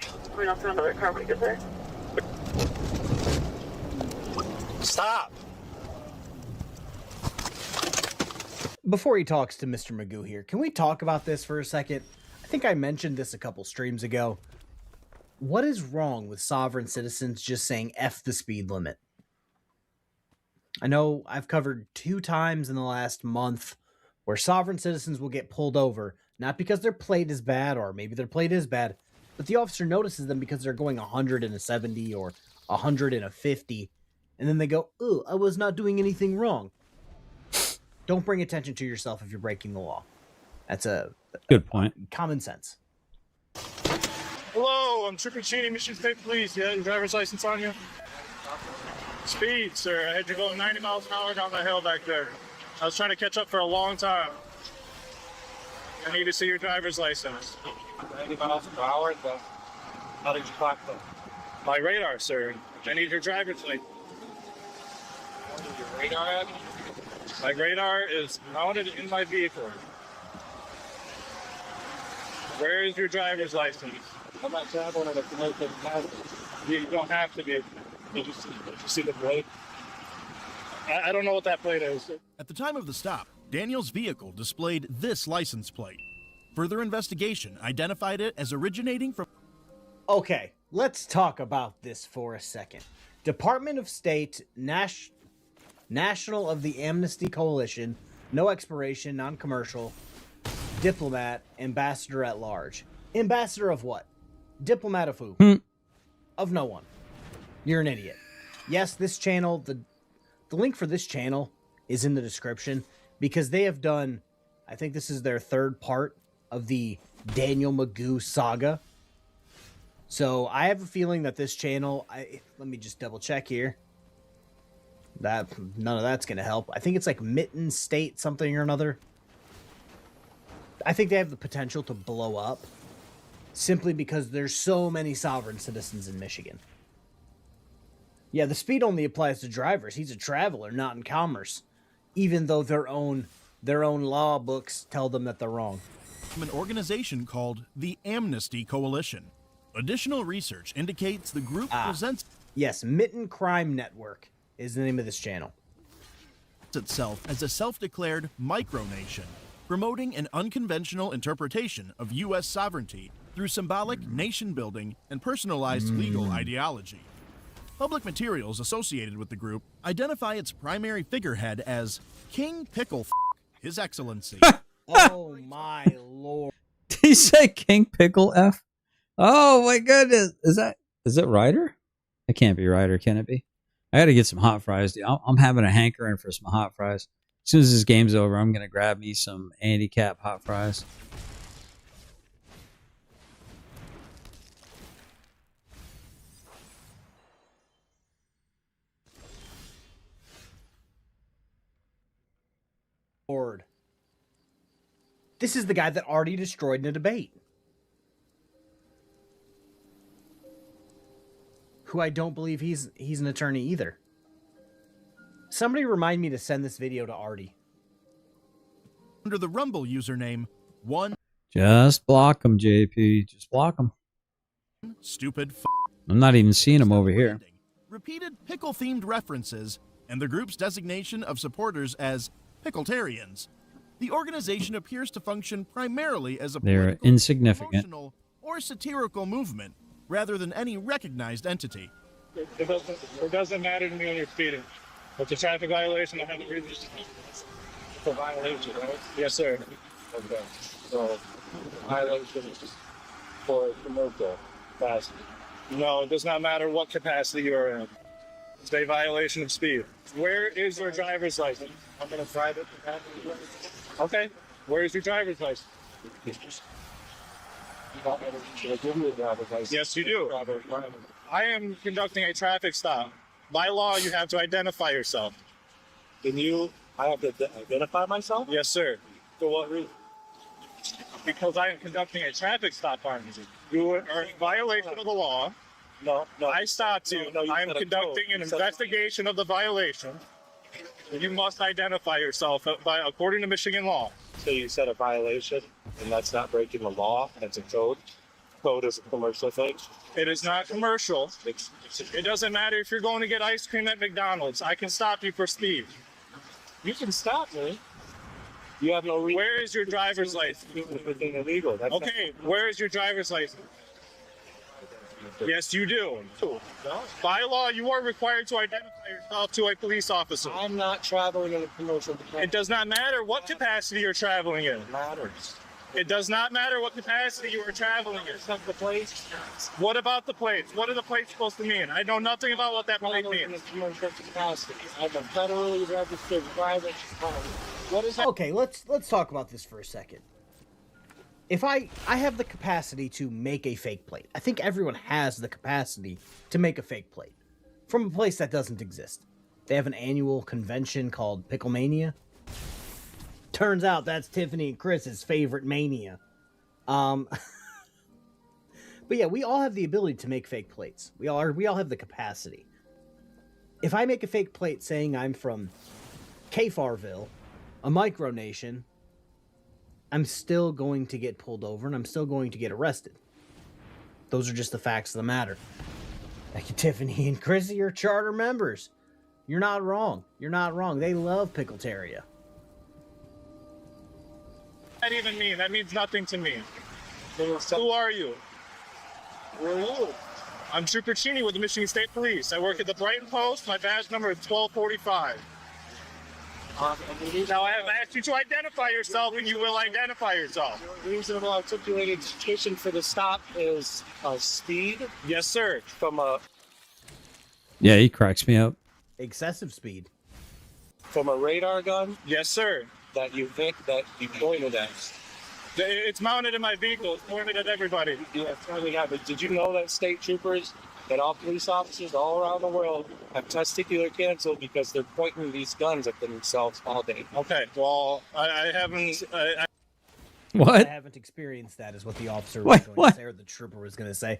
Stop. Before he talks to Mr. Magoo here, can we talk about this for a second? I think I mentioned this a couple streams ago. What is wrong with sovereign citizens just saying F the speed limit? I know I've covered 2 times in the last month where sovereign citizens will get pulled over, not because their plate is bad, or maybe their plate is bad, but the officer notices them because they're going 170 or 150, and then they go, "Oh, I was not doing anything wrong." Don't bring attention to yourself if you're breaking the law. That's a good point. Common sense. Hello, I'm Trooper Cheney, Michigan State Police. You have your driver's license on you? Speed, sir. I had you going 90 miles an hour down the hill back there. I was trying to catch up for a long time. I need to see your driver's license. 90 miles per hour? How did you clock them? My radar, sir. I need your driver's license. Your radar at? My radar is mounted in my vehicle. Where is your driver's license? I'm not traveling at a commercial hazard. You don't have to be. Did you see the plate? I don't know what that plate is. At the time of the stop, Daniel's vehicle displayed this license plate. Further investigation identified it as originating from... Okay, let's talk about this for a second. Department of State, National of the Amnesty Coalition, no expiration, non-commercial, diplomat, ambassador at large. Ambassador of what? Diplomat of who? Of no one. You're an idiot. Yes, this channel, the link for this channel is in the description because they have done, I think this is their 3rd part of the Daniel Magoo saga. So I have a feeling that this channel, let me just double check here. None of that's going to help. I think it's like Mitten State something or another. I think they have the potential to blow up simply because there's so many sovereign citizens in Michigan. Yeah, the speed only applies to drivers. He's a traveler, not in commerce, even though their own law books tell them that they're wrong. From an organization called the Amnesty Coalition. Additional research indicates the group presents... Yes, Mitten Crime Network is the name of this channel. ...itself as a self-declared micronation, promoting an unconventional interpretation of U.S. sovereignty through symbolic nation-building and personalized legal ideology. Public materials associated with the group identify its primary figurehead as King Pickle His Excellency. Oh my lord. Did he say King Pickle F? Oh my goodness. Is it Ryder? It can't be Ryder, can it be? I gotta get some hot fries, dude. I'm having a hankering for some hot fries. As soon as this game's over, I'm gonna grab me some handicap hot fries. Lord. This is the guy that already destroyed the debate. Who I don't believe he's an attorney either. Somebody remind me to send this video to Artie. Under the Rumble username, Just block him, JP. Just block him. Stupid I'm not even seeing him over here. repeated pickle-themed references, and the group's designation of supporters as Pickletarians. The organization appears to function primarily as a They're political, insignificant. promotional, or satirical movement, rather than any recognized entity. It doesn't matter to me when you're speeding. If it's a traffic violation, I have a reason. It's a violation, right? Yes, sir. Okay. So, violation for commercial capacity. No, it does not matter what capacity you are in. It's a violation of speed. Where is your driver's license? I'm going to drive it. Okay. Where is your driver's license? Yes, you do. I am conducting a traffic stop. By law, you have to identify yourself. I have to identify myself? Yes, sir. For what reason? Because I am conducting a traffic stop on you. You are in violation of the law. No. I stopped you. No, you I am said a conducting code. an You said- investigation of the violation. You must identify yourself according to Michigan law. So you said a violation, and that's not breaking the law. That's a code. Code is a commercial thing. It is not commercial. It's It doesn't matter if you're going to get ice cream at McDonald's. I can stop you for speed. You can stop me. You have no reason. Where is your driver's license? to do anything illegal. That's Okay, where is your driver's license? Yes, you do. No. By law, you are required to identify yourself to a police officer. I'm not traveling in a commercial capacity. It does not matter what capacity you're traveling in. It matters. It does not matter what capacity you are traveling in. Except the place. What about the plates? What are the plates supposed to mean? I know nothing about what that plate Traveling in a means. commercial capacity. I'm a federally registered driver. What is that? Okay, let's talk about this for a second. If I have the capacity to make a fake plate. I think everyone has the capacity to make a fake plate from a place that doesn't exist. They have an annual convention called Picklemania. Turns out that's Tiffany and Chris's favorite mania. But yeah, we all have the ability to make fake plates. We all have the capacity. If I make a fake plate saying I'm from Kfarville, a micronation, I'm still going to get pulled over and I'm still going to get arrested. Those are just the facts of the matter. Like Tiffany and Chrissy are charter members. You're not wrong. You're not wrong. They love Pickletaria. What does that even mean? That means nothing to me. Who are you? Where are you? I'm Trooper Cheney with the Michigan State Police. I work at the Brighton Post. My badge number is 1245. Now I have asked you to identify yourself, and you will identify yourself. Reasonable articulated suspicion for the stop is speed Yes, sir. from a Yeah, he cracks me up. Excessive speed. radar gun Yes, sir. that you think that you pointed at. It's mounted in my vehicle. It's pointed at everybody. Yeah, probably have. But did you know that state troopers and all police officers all around the world have testicular cancer because they're pointing these guns at themselves all day? Okay. Well, I haven't. I What? haven't experienced that, is what the officer What? was going What? to say, or the trooper was going to say.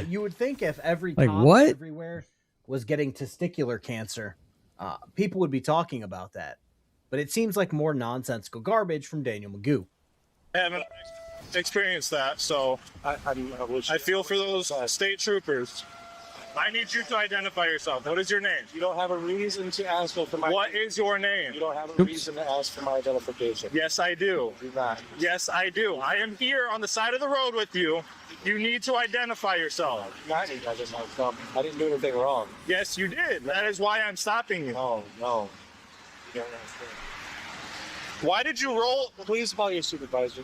You would think if every Like cop what? everywhere was getting testicular cancer, people would be talking about that. But it seems like more nonsensical garbage from Daniel Magoo. I haven't experienced that, so I wish I feel for those state troopers. I need you to identify yourself. What is your name? you don't have a reason to ask for my. What is your You name? don't have a reason to ask for my identification. Yes, I do. Do not. Yes, I do. I am here on the side of the road with you. You need to identify yourself. Not even myself. I didn't do anything wrong. Yes, you did. That is why I'm stopping you. No. You don't understand. Why did you roll? Please call your supervisor.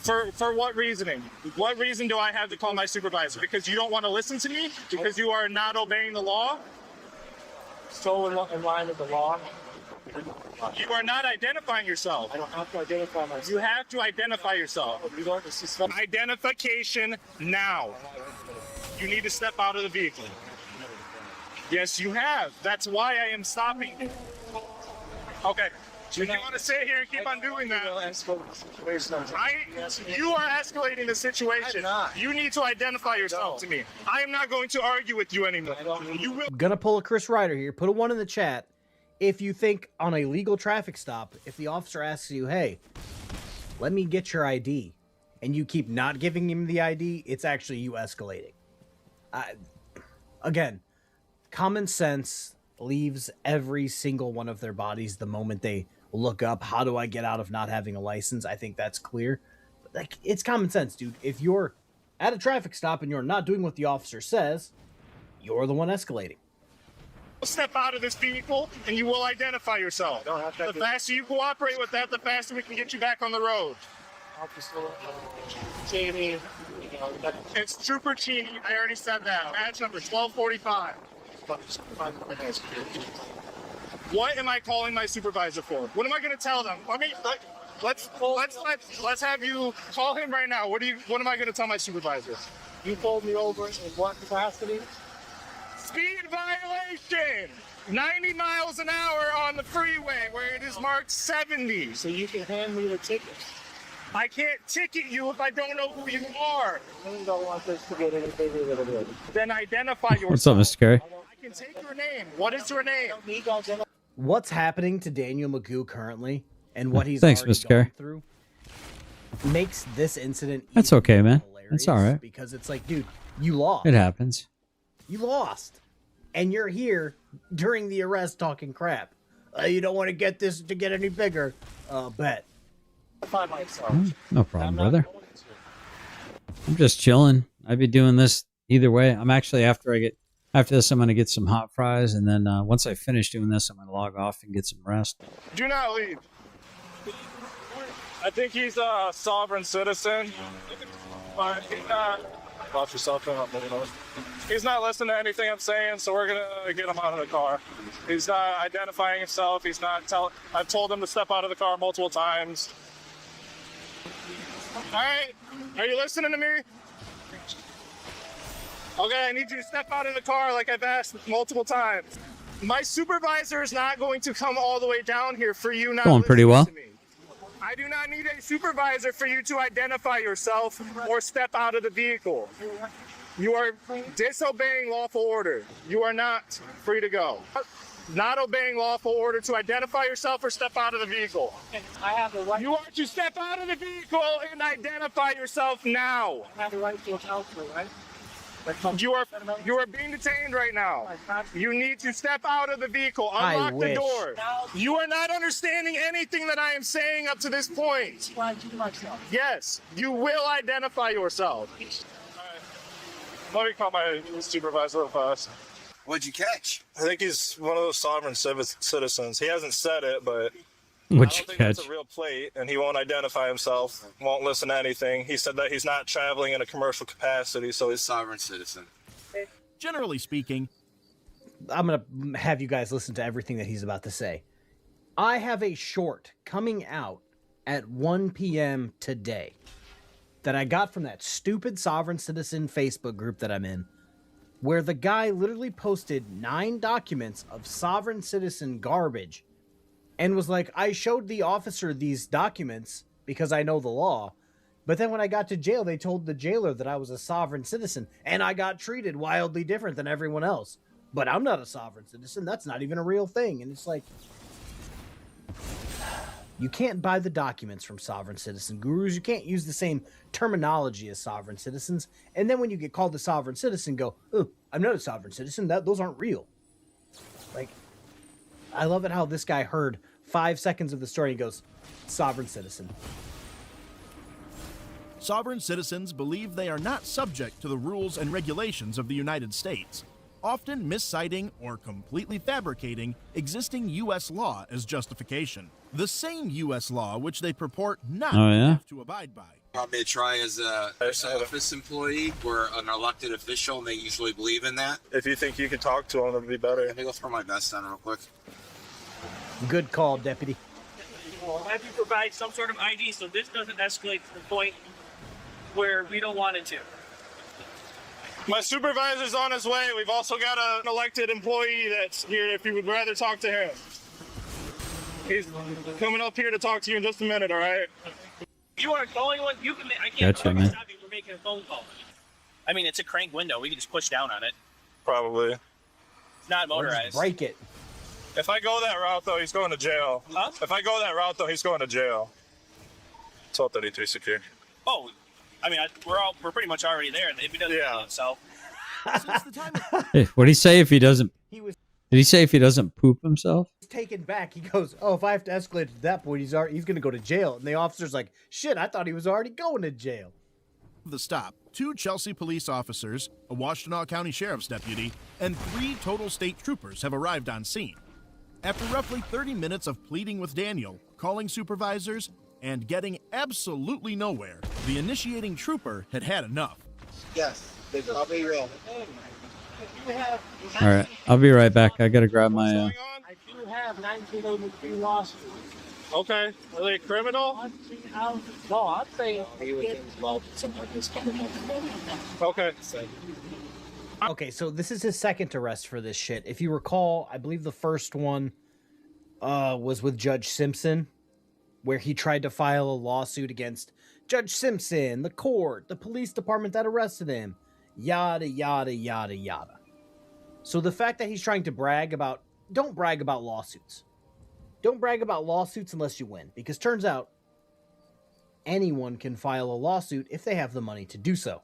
For what reasoning? What reason do I have to call my supervisor? Because you don't want to listen to me? Because you are not obeying the law? So in line with the law. You are not identifying yourself. I don't have to identify myself. You have to identify yourself. You don't suspect. Identification now. You need to step out of the vehicle. Yes, you have. That's why I am stopping you. Okay. If you want to sit here and keep on doing that, you are escalating the situation. I'm not. You need to identify yourself to me. I am not going to argue with you anymore. You will. I'm going to pull a Chris Ryder here. Put a 1 in the chat if you think on a legal traffic stop, if the officer asks you, hey, let me get your ID, and you keep not giving him the ID, it's actually you escalating. Again, common sense leaves every single one of their bodies the moment they look up, how do I get out of not having a license? I think that's clear. But, like, it's common sense, dude. If you're at a traffic stop and you're not doing what the officer says, you're the one escalating. Step out of this vehicle and you will identify yourself. The faster you cooperate with that, the faster we can get you back on the road. It's Trooper Cheney. I already said that. Badge number 1245. What am I calling my supervisor for? What am I going to tell them? Let's have you call him right now. What am I going to tell my supervisor? You pulled me over in what capacity? Speed violation! 90 miles an hour on the freeway where it is marked 70. So you can hand me the ticket. I can't ticket you if I don't know who you are. I don't want this to get any bigger than it is. Then identify yourself. What's up, Mr. Carey? I can take your name. What is your name? What's happening to Daniel Magoo currently and what he's Thanks, already Mr. gone Carey. through makes this incident That's even okay, more man. hilarious That's all right. because it's like, dude, you lost. It happens. You lost. And you're here during the arrest talking crap. You don't want to get this to get any bigger. Bet. No problem, brother. I'm just chilling. I'd be doing this either way. I'm actually after this, I'm gonna get some hot fries, and then once I finish doing this, I'm gonna log off and get some rest. Do not leave. I think he's a sovereign citizen, but he's not. Watch yourself. He's not listening to anything I'm saying, so we're gonna get him out of the car. He's not identifying himself. He's not telling. I've told him to step out of the car multiple times. All right, are you listening to me? Okay, I need you to step out of the car like I've asked multiple times. My supervisor is not going to come all the way down here for you not Going pretty well. listening to me. I do not need a supervisor for you to identify yourself or step out of the vehicle. You are disobeying lawful order. You are not free to go. Not obeying lawful order to identify yourself or step out of the vehicle. I have the right. You are to step out of the vehicle and identify yourself now. I have the right to a counselor, right? You are being detained right now. You need to step out of the vehicle. Unlock the wish. door. You are not understanding anything that I am saying up to this point. Yes, you will identify yourself. Let me call my supervisor real fast. What'd you catch? I think he's one of those sovereign citizens. He hasn't said it, but What'd I you don't think catch? that's a real plate, and he won't identify himself, won't listen to anything. He said that he's not traveling in a commercial capacity, so he's Sovereign citizen. Generally speaking, I'm going to have you guys listen to everything that he's about to say. I have a short coming out at 1 p.m. today that I got from that stupid sovereign citizen Facebook group that I'm in, where the guy literally posted 9 documents of sovereign citizen garbage and was like, I showed the officer these documents because I know the law. But then when I got to jail, they told the jailer that I was a sovereign citizen and I got treated wildly different than everyone else. But I'm not a sovereign citizen. That's not even a real thing. And it's like, you can't buy the documents from sovereign citizen gurus. You can't use the same terminology as sovereign citizens. And then when you get called a sovereign citizen, go, oh, I'm not a sovereign citizen. Those aren't real. Like, I love it how this guy heard 5 seconds of the story and goes, sovereign citizen. sovereign citizens believe they are not subject to the rules and regulations of the United States, often misciting or completely fabricating existing U.S. law as justification. The same U.S. law which they purport not have to abide by. Want me to try as a office employee or an elected official, and they usually believe in that? If you think you could talk to him, it'd be better. Let me go throw my vest on real quick. Good call, deputy. We'll have you provide some sort of ID so this doesn't escalate to the point where we don't want it to. My supervisor's on his way. We've also got an elected employee that's here if you would rather talk to him. He's coming up here to talk to you in just a minute, all right? You are the only one, you can, I can't Gotcha, man. stop you from making a phone call. I mean, it's a crank window. We can just push down on it. Probably. It's not motorized. Break it. If I go that route, though, he's going to jail. Huh? If I go that route, though, he's going to jail. 1233 secure. Oh, I mean, we're pretty much already there. If he doesn't kill himself. Hey, what'd he say if he doesn't He was Did he say if he doesn't poop himself? taken back. He goes, "Oh, if I have to escalate to that point, he's going to go to jail." And the officer's like, "Shit, I thought he was already going to jail." The stop, 2 Chelsea police officers, a Washtenaw County Sheriff's deputy, and 3 total state troopers have arrived on scene. After roughly 30 minutes of pleading with Daniel, calling supervisors, and getting absolutely nowhere, the initiating trooper had had enough. Yes, they probably will. All right, I'll be right back. I gotta grab my. I do have 1983 lawsuits. Okay. Are they criminal? No, I'm saying. Okay. Okay, so this is his second arrest for this shit. If you recall, I believe the first one was with Judge Simpson, where he tried to file a lawsuit against Judge Simpson, the court, the police department that arrested him, yada, yada, yada, yada. So the fact that he's trying to brag about... Don't brag about lawsuits. Don't brag about lawsuits unless you win, because turns out anyone can file a lawsuit if they have the money to do so.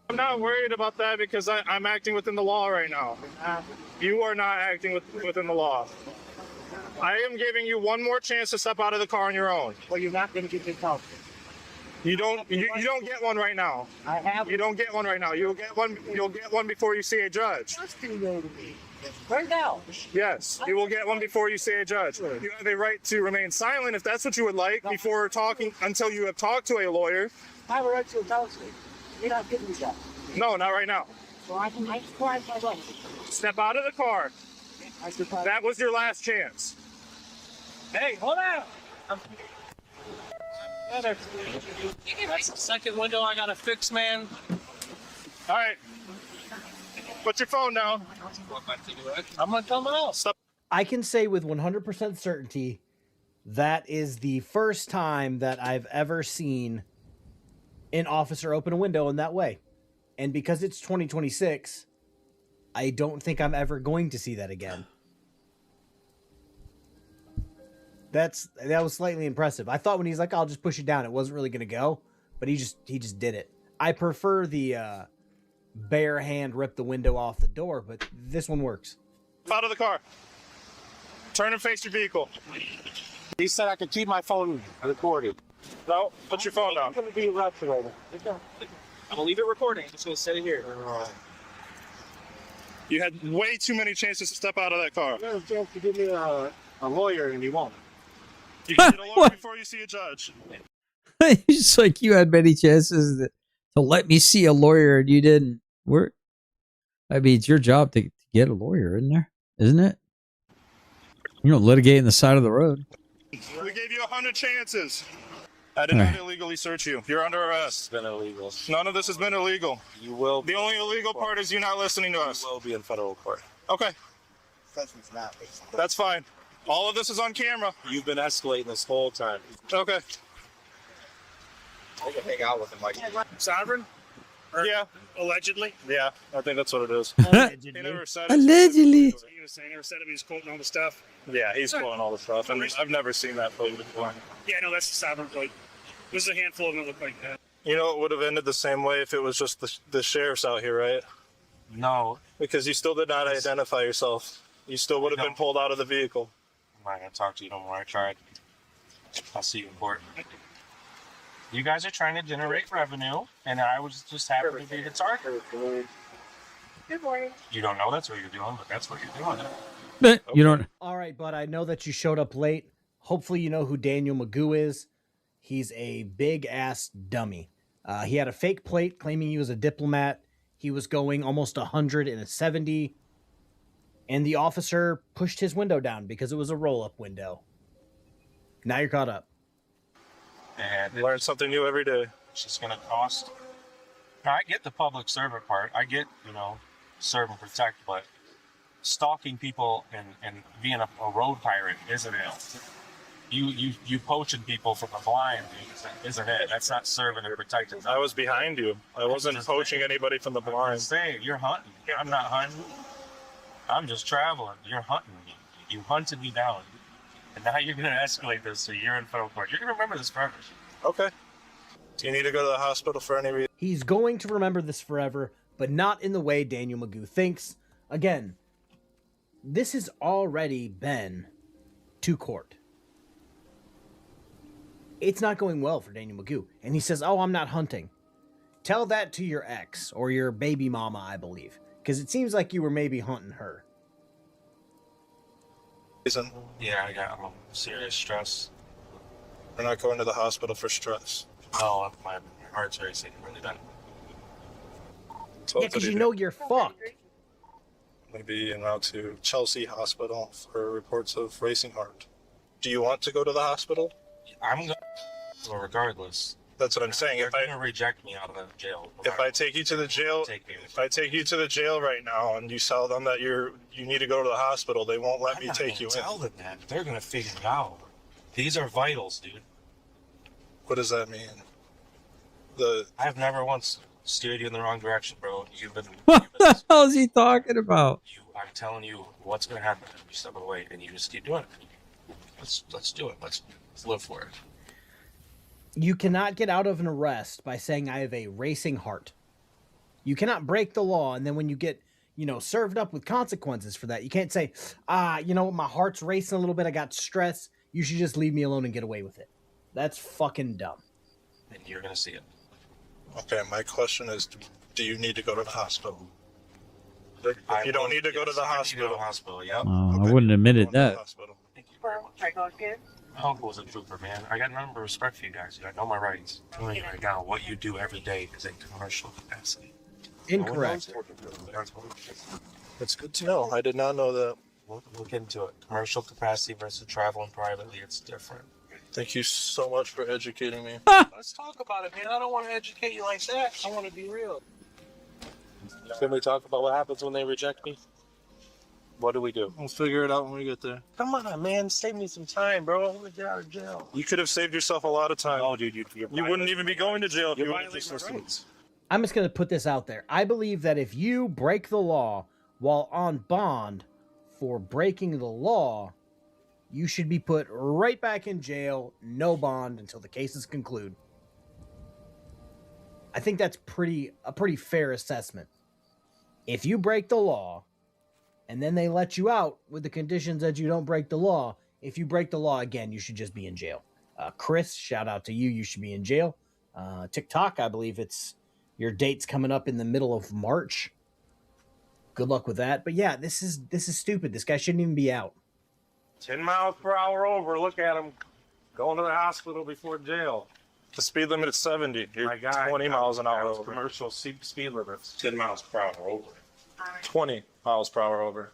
I'm not worried about that because I'm acting within the law right now. You are not acting within the law. I am giving you one more chance to step out of the car on your own. Well, you're not going to get this help. You don't get one right now. I have. You don't get one right now. You'll get one before you see a judge. Right now. Yes, you will get one before you see a judge. You have a right to remain silent if that's what you would like before talking until you have talked to a lawyer. I have a right to a counselor. You're not getting me that. No, not right now. So I can quiet my right. Step out of the car. That was your last chance. Hey, hold on. That's the second window I gotta fix, man. All right. Put your phone down. I'm gonna tell someone else. I can say with 100% certainty that is the first time that I've ever seen an officer open a window in that way. And because it's 2026, I don't think I'm ever going to see that again. That was slightly impressive. I thought when he's like, "I'll just push it down," it wasn't really going to go, but he just did it. I prefer the bare hand rip the window off the door, but this one works. Out of the car. Turn and face your vehicle. He said I could keep my phone recorded. No, put your phone down. I'm gonna be arrested right now. I'm gonna leave it recording. I'm just gonna set it here. You had way too many chances to step out of that car. You have a chance to give me a lawyer, and you won't. You can get a lawyer before you see a judge. It's like you had many chances to let me see a lawyer and you didn't. I mean, it's your job to get a lawyer, isn't it? You don't litigate in the side of the road. We gave you 100 chances. I did not illegally search you. You're under arrest. It's been illegal. None of this has been illegal. You will. The only illegal part is you not listening to us. You will be in federal court. Okay. That's fine. All of this is on camera. You've been escalating this whole time. Okay. I can hang out with him like Sovereign? Yeah. Allegedly. Yeah, I think that's what it is. Allegedly. He never said it. Allegedly. He was saying, never said it, he was quoting all the stuff. Yeah, he's quoting all the stuff. And I've never seen that photo before. Yeah, no, that's the sovereign plate. There's a handful of them that look like that. You know, it would have ended the same way if it was just the sheriffs out here, right? No. Because you still did not identify yourself. You still would have been pulled out of the vehicle. I'm not gonna talk to you no more. I tried. I'll see you in court. You guys are trying to generate revenue, and I was just happy to be the target. Good morning. You don't know that's what you're doing, but that's what you're doing. But you don't. All right, bud, I know that you showed up late. Hopefully you know who Daniel Magoo is. He's a big-ass dummy. He had a fake plate claiming he was a diplomat. He was going almost 100 in a 70. And the officer pushed his window down because it was a roll-up window. Now you're caught up. And Learn something new every day. it's just going to cost. Now, I get the public servant part. I get, serve and protect, but stalking people and being a road pirate isn't it. You poaching people from the blind isn't it. That's not serving and protecting. I was behind you. I wasn't poaching anybody from the blind. Say, you're hunting. I'm not hunting. I'm just traveling. You're hunting me. You hunted me down. And now you're going to escalate this so you're in federal court. You're going to remember this forever. Okay. Do you need to go to the hospital for any reason? He's going to remember this forever, but not in the way Daniel Magoo thinks. Again, this has already been to court. It's not going well for Daniel Magoo. And he says, oh, I'm not hunting. Tell that to your ex or your baby mama, I believe. Because it seems like you were maybe hunting her. Yeah, I got serious stress. We're not going to the hospital for stress. No, my heart's racing really bad. Yeah, because you know you're fucked. Maybe en route to Chelsea Hospital for reports of racing heart. Do you want to go to the hospital? I'm going to, regardless. That's what I'm saying. They're going to reject me out of the jail. If I take you to the jail, if I take you to the jail right now and you tell them that you need to go to the hospital, they won't let me take you in. Tell them that. They're going to figure it out. These are vitals, dude. What does that mean? I've never once steered you in the wrong direction, bro. What the hell is he talking about? I'm telling you what's going to happen if you step away, and you just keep doing it. Let's do it. Let's live for it. You cannot get out of an arrest by saying I have a racing heart. You cannot break the law, and then when you get, served up with consequences for that, you can't say, my heart's racing a little bit, I got stress. You should just leave me alone and get away with it. That's fucking dumb. And you're going to see it. Okay, my question is, do you need to go to the hospital? If you don't need to go to the hospital. Yep. I wouldn't have admitted that. Thank you very much. My uncle was a trooper, man. I got nothing but respect for you guys. I know my rights. I'm telling you right now, what you do every day is in commercial capacity. Incorrect. It's good to know. I did not know that. We'll get into it. Commercial capacity versus traveling privately, it's different. Thank you so much for educating me. Let's talk about it, man. I don't want to educate you like that. I want to be real. Can we talk about what happens when they reject me? What do we do? We'll figure it out when we get there. Come on, man. Save me some time, bro. I want to get out of jail. You could have saved yourself a lot of time. Oh, dude, you wouldn't even be going to jail if you would have violating just my listened. rights. I'm just going to put this out there. I believe that if you break the law while on bond for breaking the law, you should be put right back in jail, no bond, until the cases conclude. I think that's a pretty fair assessment. If you break the law, and then they let you out with the conditions that you don't break the law, if you break the law again, you should just be in jail. Chris, shout out to you. You should be in jail. TikTok, I believe your date's coming up in the middle of March. Good luck with that. But yeah, this is stupid. This guy shouldn't even be out. 10 miles per hour over. Look at him going to the hospital before jail. The speed limit is 70. You're My guy, 20 miles an hour over. Commercial speed limits, 10 miles per hour over. 20 miles per hour over.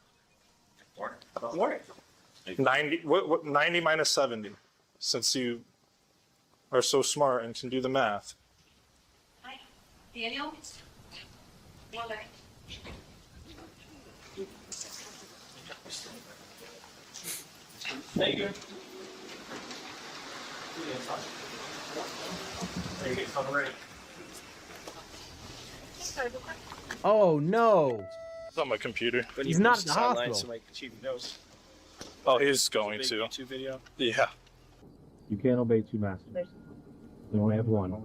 What? 90 minus 70. Since you are so smart and can do the math. Hi, Daniel. Well done. Thank you. Oh no! It's on my computer. He's not in the hospital. Oh, he's going to. YouTube video. Yeah. You can't obey two masters. You only have one.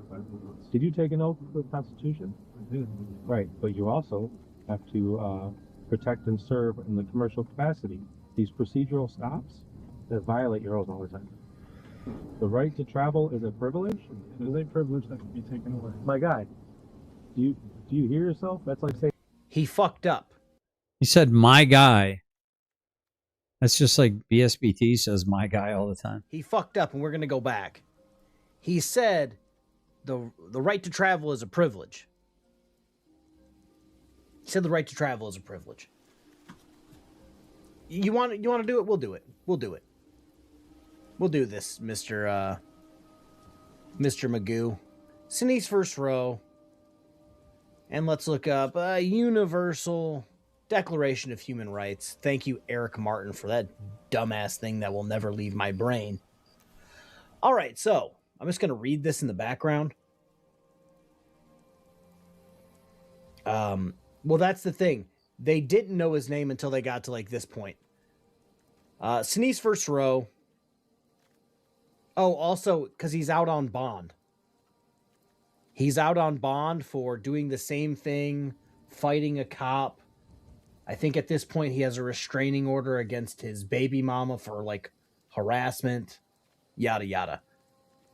Did you take an oath for the Constitution? I did. Right, but you also have to protect and serve in the commercial capacity. These procedural stops that violate your oath all the time. The right to travel is a privilege. It is a privilege that can be taken away. My guy, do you hear yourself? That's like saying he fucked up. He said, "My guy." That's just like BSBT says, "My guy" all the time. He fucked up, and we're gonna go back. He said, "the right to travel is a privilege." He said, "The right to travel is a privilege." You want to do it? We'll do it. We'll do it. We'll do this, Mr. Magoo. Sinise first row. And let's look up a Universal Declaration of Human Rights. Thank you, Eric Martin, for that dumbass thing that will never leave my brain. All right, so I'm just going to read this in the background. Well, that's the thing. They didn't know his name until they got to like this point. Sinise first row. Oh, also, because he's out on bond. He's out on bond for doing the same thing, fighting a cop. I think at this point he has a restraining order against his baby mama for like harassment, yada yada.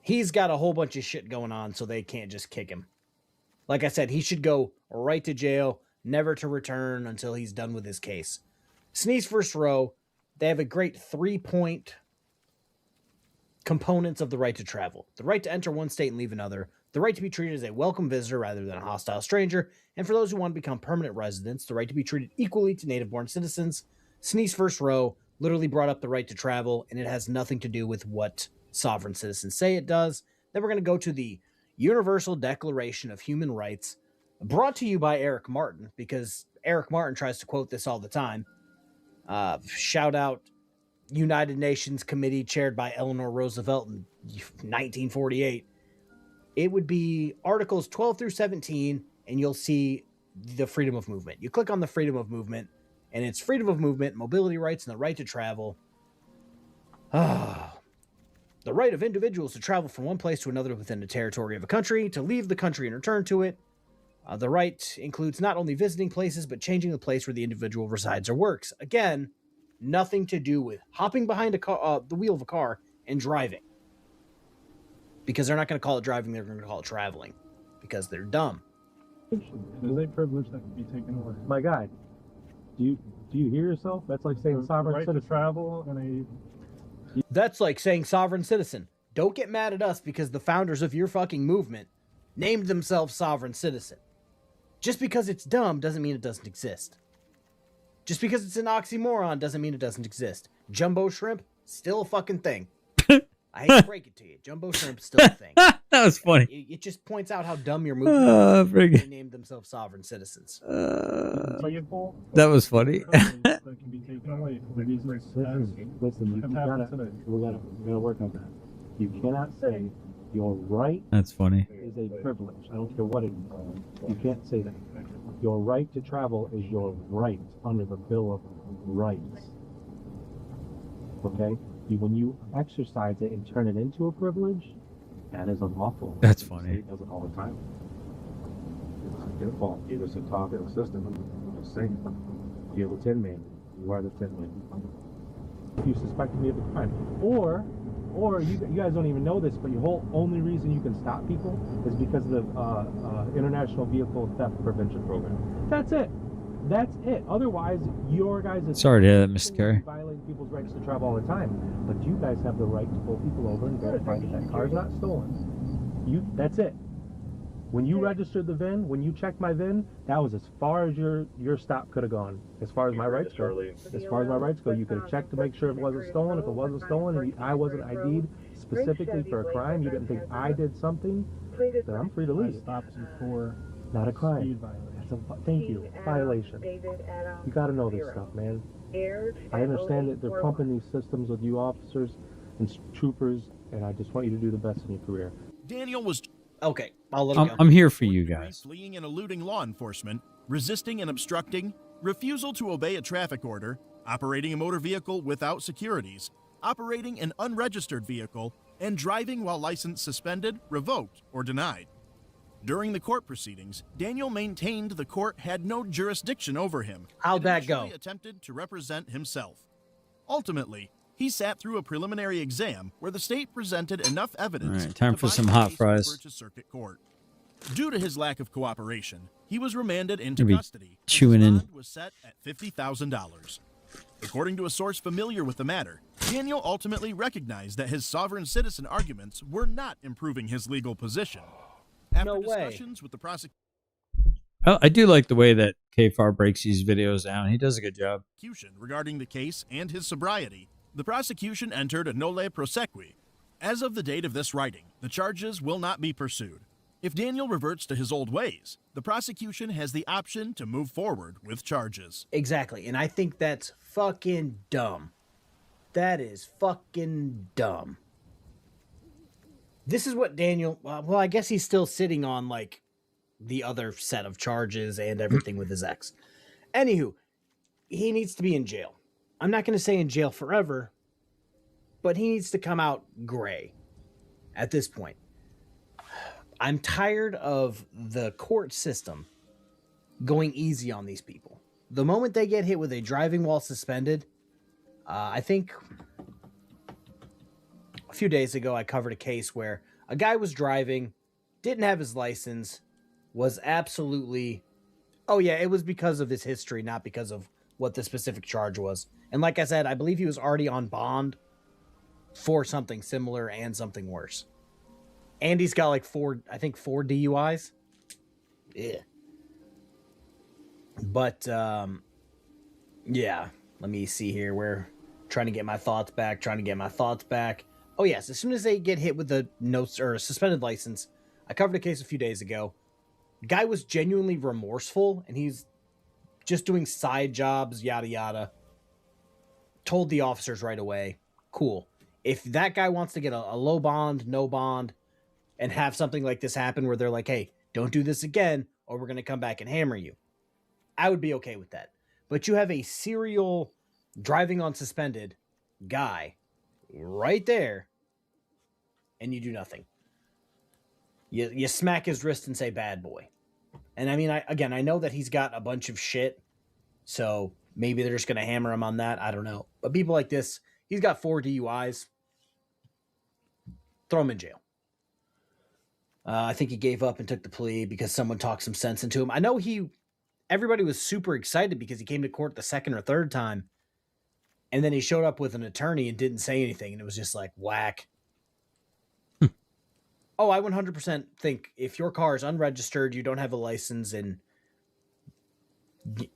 He's got a whole bunch of shit going on, so they can't just kick him. Like I said, he should go right to jail, never to return until he's done with his case. Sneeze First Row, they have a great 3-point components of the right to travel. The right to enter one state and leave another. The right to be treated as a welcome visitor rather than a hostile stranger. And for those who want to become permanent residents, the right to be treated equally to native-born citizens. Sneeze First Row literally brought up the right to travel, and it has nothing to do with what sovereign citizens say it does. Then we're going to go to the Universal Declaration of Human Rights, brought to you by Eric Martin, because Eric Martin tries to quote this all the time. Shout out United Nations Committee chaired by Eleanor Roosevelt in 1948. It would be Articles 12 through 17, and you'll see the freedom of movement. You click on the freedom of movement, and it's freedom of movement, mobility rights, and the right to travel. The right of individuals to travel from one place to another within the territory of a country, to leave the country and return to it. The right includes not only visiting places, but changing the place where the individual resides or works. Again, nothing to do with hopping behind a car, the wheel of a car and driving. Because they're not going to call it driving, they're going to call it traveling. Because they're dumb. It is a privilege that can be taken away. My guy, do you hear yourself? That's like saying sovereign citizen. To travel and That's like saying sovereign citizen. Don't get mad at us because the founders of your fucking movement named themselves sovereign citizen. Just because it's dumb doesn't mean it doesn't exist. Just because it's an oxymoron doesn't mean it doesn't exist. Jumbo shrimp, still a fucking thing. I hate to break it to you. Jumbo shrimp, still a thing. That was funny. It just points out how dumb your movement is. They named themselves sovereign citizens. That was funny. Listen, we gotta work on that. You cannot say your right That's funny. is a privilege. I don't care what it is. You can't say that. Your right to travel is your right under the Bill of Rights. Okay? When you exercise it and turn it into a privilege, that is unlawful. That's funny. It does it all the time. It's your fault. Either it's a talk or a system. Just saying. You're the Tin Man. You are the Tin Man. You suspected me of a crime. Or you guys don't even know this, but your whole only reason you can stop people is because of the International Vehicle Theft Prevention Program. That's it. That's it. Otherwise, your guys... Sorry to hear that, Mr. Carey. ...violating people's rights to travel all the time. But you guys have the right to pull people over and verify that that car's not stolen. That's it. When you registered the VIN, when you checked my VIN, that was as far as your stop could have gone. As far as my rights go. As far as my rights go, you could have checked to make sure it wasn't stolen. If it wasn't stolen and I wasn't ID'd specifically for a crime, you didn't think I did something, then I'm free to leave. Stopped you for not a crime. speed violation. Thank you. Violation. You gotta know this stuff, man. I understand that they're pumping these systems with you officers and troopers, and I just want you to do the best in your career. Daniel was... Okay, I'll let him go. I'm here for you guys. Fleeing and eluding law enforcement, resisting and obstructing, refusal to obey a traffic order, operating a motor vehicle without securities, operating an unregistered vehicle, and driving while license suspended, revoked, or denied. During the court proceedings, Daniel maintained the court had no jurisdiction over him. How'd that go? He attempted to represent himself. Ultimately, he sat through a preliminary exam where the state presented enough evidence. All right, time for some hot fries. To circuit court. Due to his lack of cooperation, he was remanded into Maybe custody. chewing His in. bond was set at $50,000. According to a source familiar with the matter, Daniel ultimately recognized that his sovereign citizen arguments were not improving his legal position. After discussions with the prosecution I do like the way that KFAR breaks these videos down. He does a good job. regarding the case and his sobriety, the prosecution entered a nolle prosequi. As of the date of this writing, the charges will not be pursued. If Daniel reverts to his old ways, the prosecution has the option to move forward with charges. Exactly, and I think that's fucking dumb. That is fucking dumb. This is what Daniel... Well, I guess he's still sitting on, like, the other set of charges and everything with his ex. Anywho, he needs to be in jail. I'm not going to say in jail forever, but he needs to come out gray at this point. I'm tired of the court system going easy on these people. the moment they get hit with a driving while suspended, I think a few days ago I covered a case where a guy was driving, didn't have his license, was absolutely... Oh yeah, it was because of his history, not because of what the specific charge was. And like I said, I believe he was already on bond for something similar and something worse. And he's got like four DUIs. Yeah. But, yeah. Let me see here. We're trying to get my thoughts back. Oh yes, as soon as they get hit with the notes or suspended license, I covered a case a few days ago. Guy was genuinely remorseful, and he's just doing side jobs, yada yada. Told the officers right away, cool. If that guy wants to get a low bond, no bond, and have something like this happen where they're like, hey, don't do this again, or we're going to come back and hammer you, I would be okay with that. But you have a serial driving on suspended guy right there, and you do nothing. You smack his wrist and say, bad boy. And I mean, I know that he's got a bunch of shit, so maybe they're just going to hammer him on that. I don't know. But people like this, he's got 4 DUIs. Throw him in jail. I think he gave up and took the plea because someone talked some sense into him. I know everybody was super excited because he came to court the second or third time, and then he showed up with an attorney and didn't say anything, and it was just like, whack. Oh, I 100% think if your car is unregistered, you don't have a license, and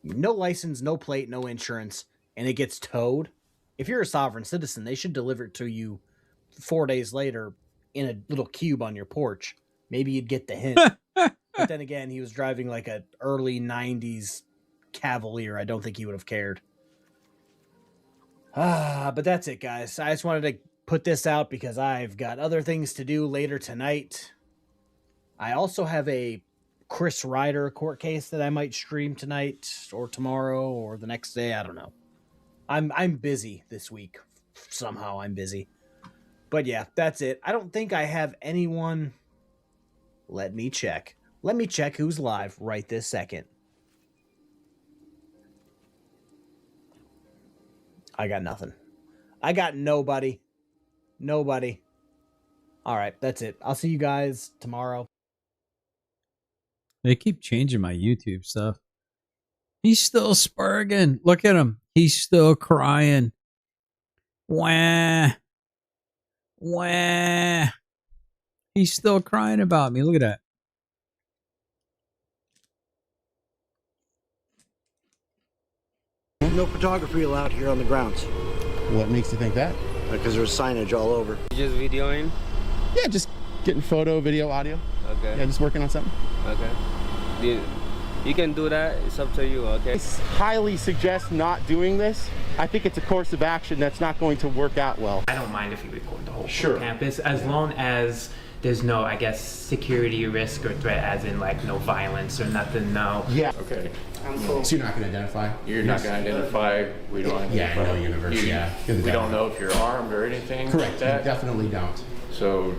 no license, no plate, no insurance, and it gets towed, if you're a sovereign citizen, they should deliver it to you 4 days later in a little cube on your porch. Maybe you'd get the hint. But then again, he was driving like an early 90s Cavalier. I don't think he would have cared. But that's it, guys. I just wanted to put this out because I've got other things to do later tonight. I also have a Chris Ryder court case that I might stream tonight or tomorrow or the next day. I don't know. I'm busy this week. Somehow I'm busy. But yeah, that's it. I don't think I have anyone. Let me check. Let me check who's live right this second. I got nothing. I got nobody. Nobody. All right, that's it. I'll see you guys tomorrow. They keep changing my YouTube stuff. He's still spurging. Look at him. He's still crying. Wah. Wah. He's still crying about me. Look at that. No photography allowed here on the grounds. What makes you think that? Because there's signage all over. You just videoing? Yeah, just getting photo, video, audio. Okay. Yeah, just working on something. Okay. You can do that. It's up to you, okay? I highly suggest not doing this. I think it's a course of action that's not going to work out well. I don't mind if you record the whole campus, as long as there's no, I guess, security risk or threat, as in like no violence or nothing, no. Yeah. Okay. Cool. So you're not going to identify? You're not going to identify. We don't identify. Yeah, no universe, yeah. We don't know if you're armed or anything. Correct, like that. you definitely don't. So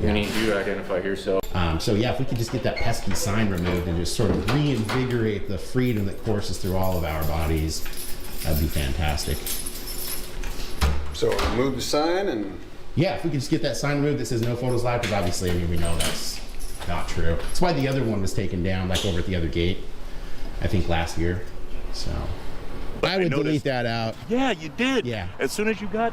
you need you to identify yourself. So yeah, if we could just get that pesky sign removed and just sort of reinvigorate the freedom that courses through all of our bodies, that'd be fantastic. So remove the sign and... Yeah, if we could just get that sign removed that says no photos allowed, because obviously, I mean, we know that's not true. That's why the other one was taken down, like over at the other gate, I think last year. So I would delete that out. Yeah, you did. Yeah. As soon as you got.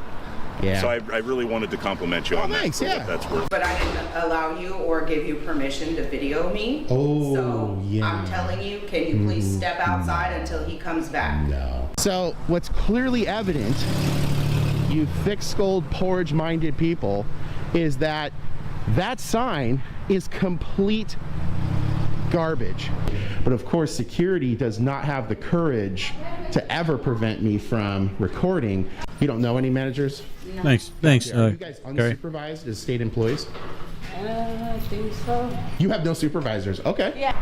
Yeah. So I really wanted to compliment you on that. For what that's worth. But I didn't allow you or give you permission to video me. Oh, so yeah. I'm telling you, can you please step outside until he comes back? No. So what's clearly evident, you thick-skulled, porridge-minded people, is that that sign is complete garbage. But of course, security does not have the courage to ever prevent me from recording. You don't know any managers? No. Thanks. Are you guys unsupervised as state employees? I think so. You have no supervisors. Okay. Yeah.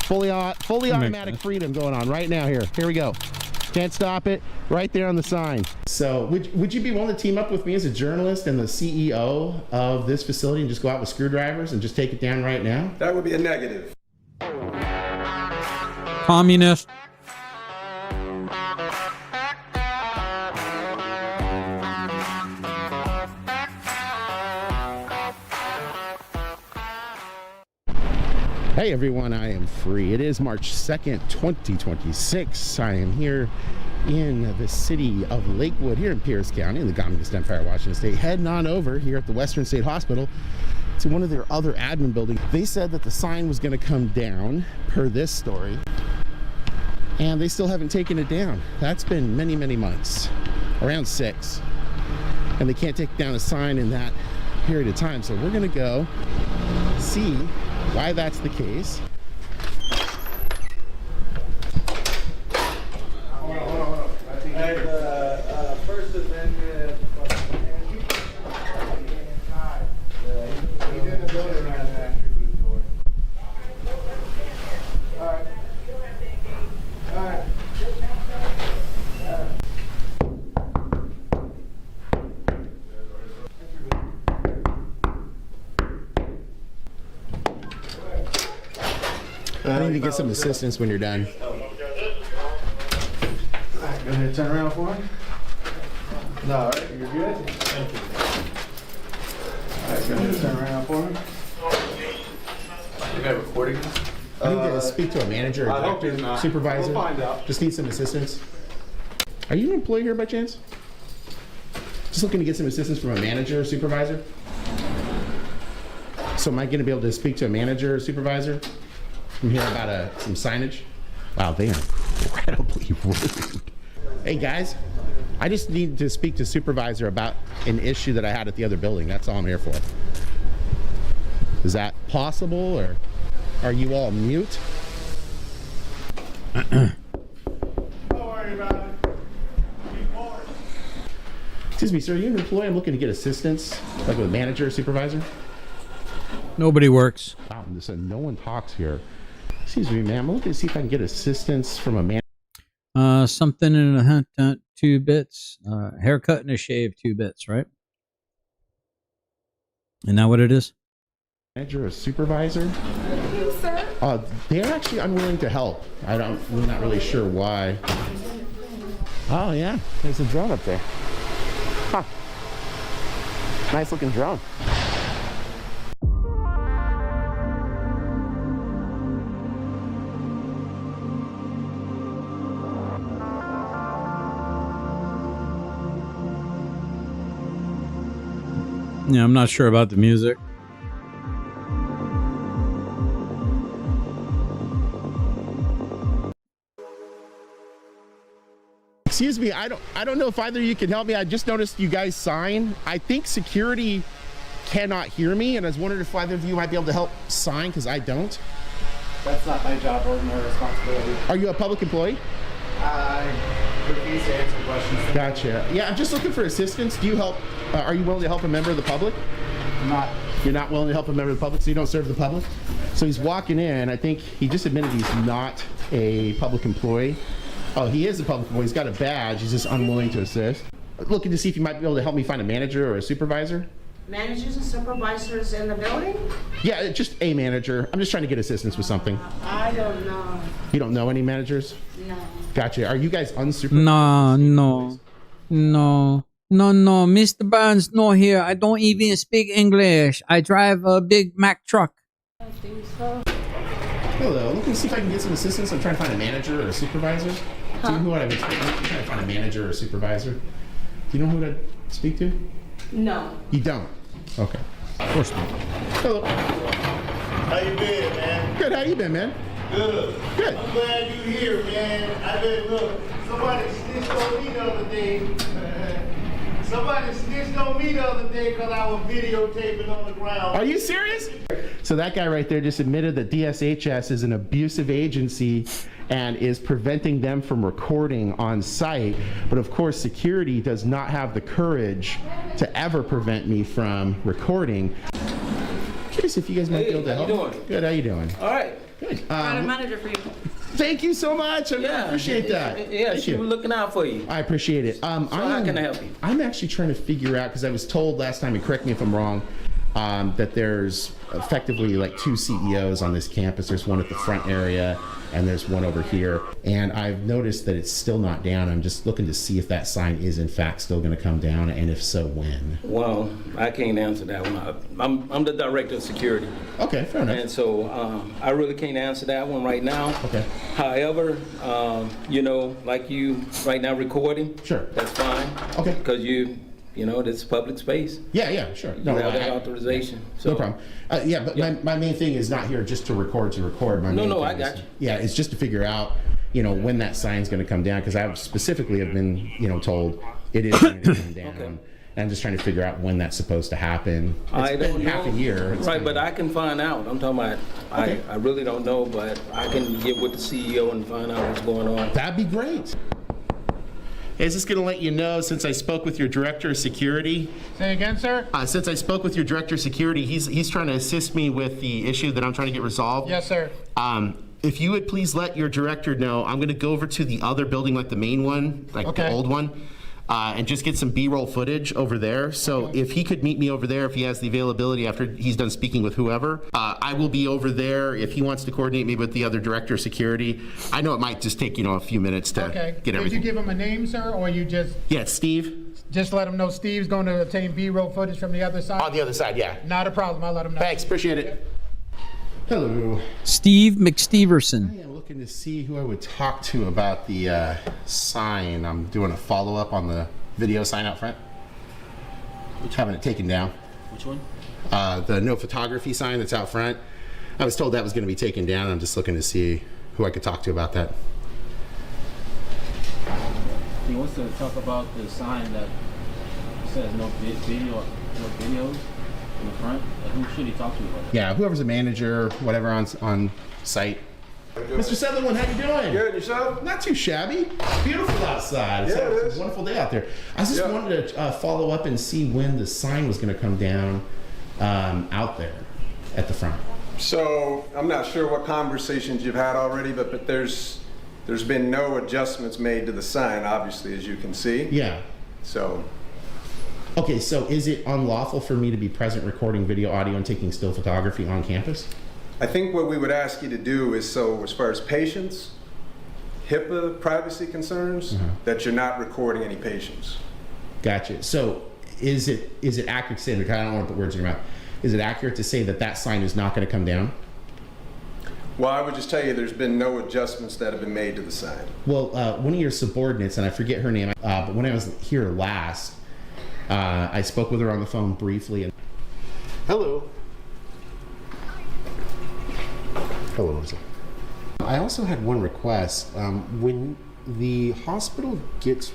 Fully automatic freedom going on right now here. Here we go. Can't stop it. Right there on the sign. So would you be willing to team up with me as a journalist and the CEO of this facility and just go out with screwdrivers and just take it down right now? That would be a negative. Communist. Hey everyone, I am free. It is March 2nd, 2026. I am here in the city of Lakewood, here in Pierce County, in the Communist Empire, Washington State. Heading on over here at the Western State Hospital to one of their other admin buildings. They said that the sign was going to come down, per this story, and they still haven't taken it down. That's been many, many months, around 6. And they can't take down a sign in that period of time. So we're going to go see why that's the case. First Amendment. I need to get some assistance when you're done. Go ahead, turn around for me. No, all right, you're good. Thank you. All right, go ahead, turn around for me. You got recording? I need to speak to a manager, or director, supervisor. We'll find out. Just need some assistance. Are you an employee here by chance? Just looking to get some assistance from a manager or supervisor. So am I going to be able to speak to a manager or supervisor from here about some signage? Wow, they are incredibly rude. Hey guys, I just need to speak to supervisor about an issue that I had at the other building. That's all I'm here for. Is that possible, or are you all mute? Don't worry about it. Excuse me, sir, are you an employee? I'm looking to get assistance, like with a manager or supervisor. Nobody works. Wow, listen, no one talks here. Excuse me, ma'am. I'm looking to see if I can get assistance from a manager. Something in a hunt, 2 bits. Haircut and a shave, 2 bits, right? Isn't that what it is? Manager or supervisor? You, sir? They're actually unwilling to help. I'm not really sure why. Oh yeah, there's a drone up there. Huh. Nice looking drone. Yeah, I'm not sure about the music. Excuse me, I don't know if either of you can help me. I just noticed you guys sign. I think security cannot hear me, and I was wondering if either of you might be able to help sign, because I don't. That's not my job or my responsibility. Are you a public employee? I refuse to answer questions. Gotcha. Yeah, I'm just looking for assistance. Do you help? Are you willing to help a member of the public? Not. You're not willing to help a member of the public, so you don't serve the public? So he's walking in. I think he just admitted he's not a public employee. Oh, he is a public employee. He's got a badge. He's just unwilling to assist. Looking to see if you might be able to help me find a manager or a supervisor. Managers and supervisors in the building? Yeah, just a manager. I'm just trying to get assistance with something. I don't know. You don't know any managers? No. Gotcha. Are you guys unsupervised? No. Mr. Burns, no here. I don't even speak English. I drive a big Mack truck. I don't think so. Hello, looking to see if I can get some assistance. I'm trying to find a manager or a supervisor. Do you know who I've been trying to find a manager or a supervisor? Do you know who to speak to? No. You don't? Okay. Of course not. Hello. How you been, man? Good, how you been, man? Good. Good. I'm glad you here, man. I bet, look, somebody snitched on me the other day. Somebody snitched on me the other day because I was videotaping on the ground. Are you serious? So that guy right there just admitted that DSHS is an abusive agency and is preventing them from recording on site. But of course, security does not have the courage to ever prevent me from recording. Curious if you guys might be able to help. How you doing? Good, how you doing? All right. Good. Got a manager for you. Thank you so much. I appreciate that. Yeah, Thank she you. was looking out for you. I appreciate it. How can I help you? I'm actually trying to figure out, because I was told last time, and correct me if I'm wrong, that there's effectively like 2 CEOs on this campus. There's one at the front area and there's one over here. And I've noticed that it's still not down. I'm just looking to see if that sign is in fact still going to come down, and if so, when. Well, I can't answer that one. I'm the director of security. Okay, fair enough. And so I really can't answer that one right now. Okay. However, you know, like you right now recording. Sure. That's fine. Okay. Because you know, this public space. Yeah, sure. You have that authorization. So. No problem. Yeah, but my main thing is not here just to record. I got you. Yeah, it's just to figure out, you know, when that sign's going to come down, because I specifically have been, you know, told it is going to come down. Okay. And I'm just trying to figure out when that's supposed to happen. I don't know. Half a year. Right, but I can find out. I'm talking about, okay. I really don't know, but I can get with the CEO and find out what's going on. That'd be great. Hey, is this going to let you know, since I spoke with your director of security? Say again, sir? Since I spoke with your director of security, he's trying to assist me with the issue that I'm trying to get resolved. Yes, sir. If you would please let your director know, I'm going to go over to the other building, like the main one, like the old one, and just get some B-roll footage over there. So if he could meet me over there, if he has the availability after he's done speaking with whoever, I will be over there. If he wants to coordinate me with the other director of security, I know it might just take, you know, a few minutes to get everything. Did you give him a name, sir, or you just... Yeah, Steve. Just let him know Steve's going to obtain B-roll footage from the other side? On the other side, yeah. Not a problem. I'll let him know. Thanks. Appreciate it. Hello. Steve McSteverson. I am looking to see who I would talk to about the sign. I'm doing a follow-up on the video sign out front. Having it taken down. Which one? The no photography sign that's out front. I was told that was going to be taken down. I'm just looking to see who I could talk to about that. He wants to talk about the sign that says no videos in the front. Who should he talk to about that? Yeah, whoever's a manager, whatever on site. Mr. Sutherland, how you doing? Good, yourself? Not too shabby. It's beautiful outside. It's a wonderful day out there. I just wanted to follow up and see when the sign was going to come down out there at the front. So I'm not sure what conversations you've had already, but there's been no adjustments made to the sign, obviously, as you can see. Yeah. So. Okay, so is it unlawful for me to be present recording video, audio, and taking still photography on campus? I think what we would ask you to do is, so as far as patients, HIPAA privacy concerns, that you're not recording any patients. Gotcha. So is it accurate to say, I don't want to put words in your mouth, is it accurate to say that that sign is not going to come down? Well, I would just tell you there's been no adjustments that have been made to the sign. Well, one of your subordinates, and I forget her name, but when I was here last, I spoke with her on the phone briefly. And hello. Hello, Lisa. I also had one request. When the hospital gets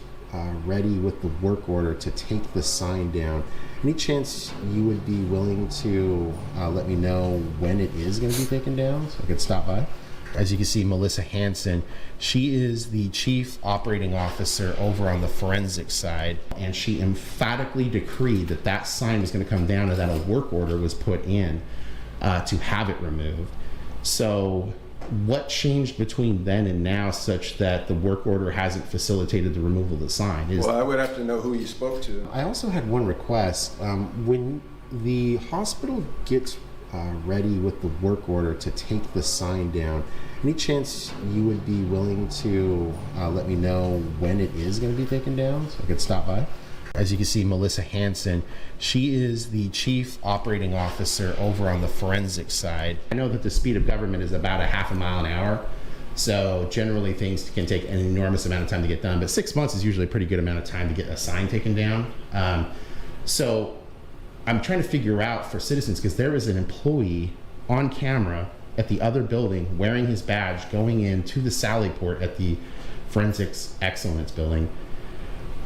ready with the work order to take the sign down, any chance you would be willing to let me know when it is going to be taken down so I could stop by? As you can see, Melissa Hansen, she is the chief operating officer over on the forensic side, and she emphatically decreed that that sign was going to come down and that a work order was put in to have it removed. So what changed between then and now such that the work order hasn't facilitated the removal of the sign? Well, I would have to know who you spoke to. I also had one request. When the hospital gets ready with the work order to take the sign down, any chance you would be willing to let me know when it is going to be taken down so I could stop by? As you can see, Melissa Hansen, she is the chief operating officer over on the forensic side. I know that the speed of government is about a half a mile an hour, so generally things can take an enormous amount of time to get done, but 6 months is usually a pretty good amount of time to get a sign taken down. So I'm trying to figure out for citizens, because there is an employee on camera at the other building wearing his badge going into the Sally Port at the Forensics Excellence building,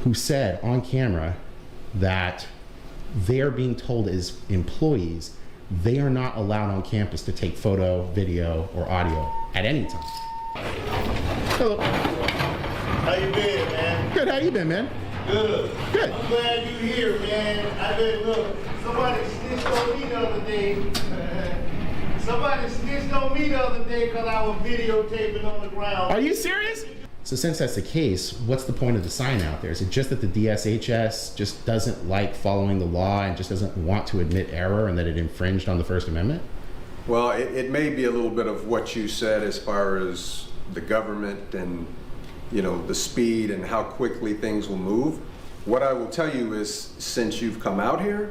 who said on camera that they're being told as employees they are not allowed on campus to take photo, video, or audio at any time. Hello. How you been, man? Good, how you been, man? Good. Good. I'm glad you're here, man. I bet, look, somebody snitched on me the other day. Somebody snitched on me the other day because I was videotaping on the ground. Are you serious? So since that's the case, what's the point of the sign out there? Is it just that the DSHS just doesn't like following the law and just doesn't want to admit error and that it infringed on the First Amendment? Well, it may be a little bit of what you said as far as the government and, you know, the speed and how quickly things will move. What I will tell you is, since you've come out here,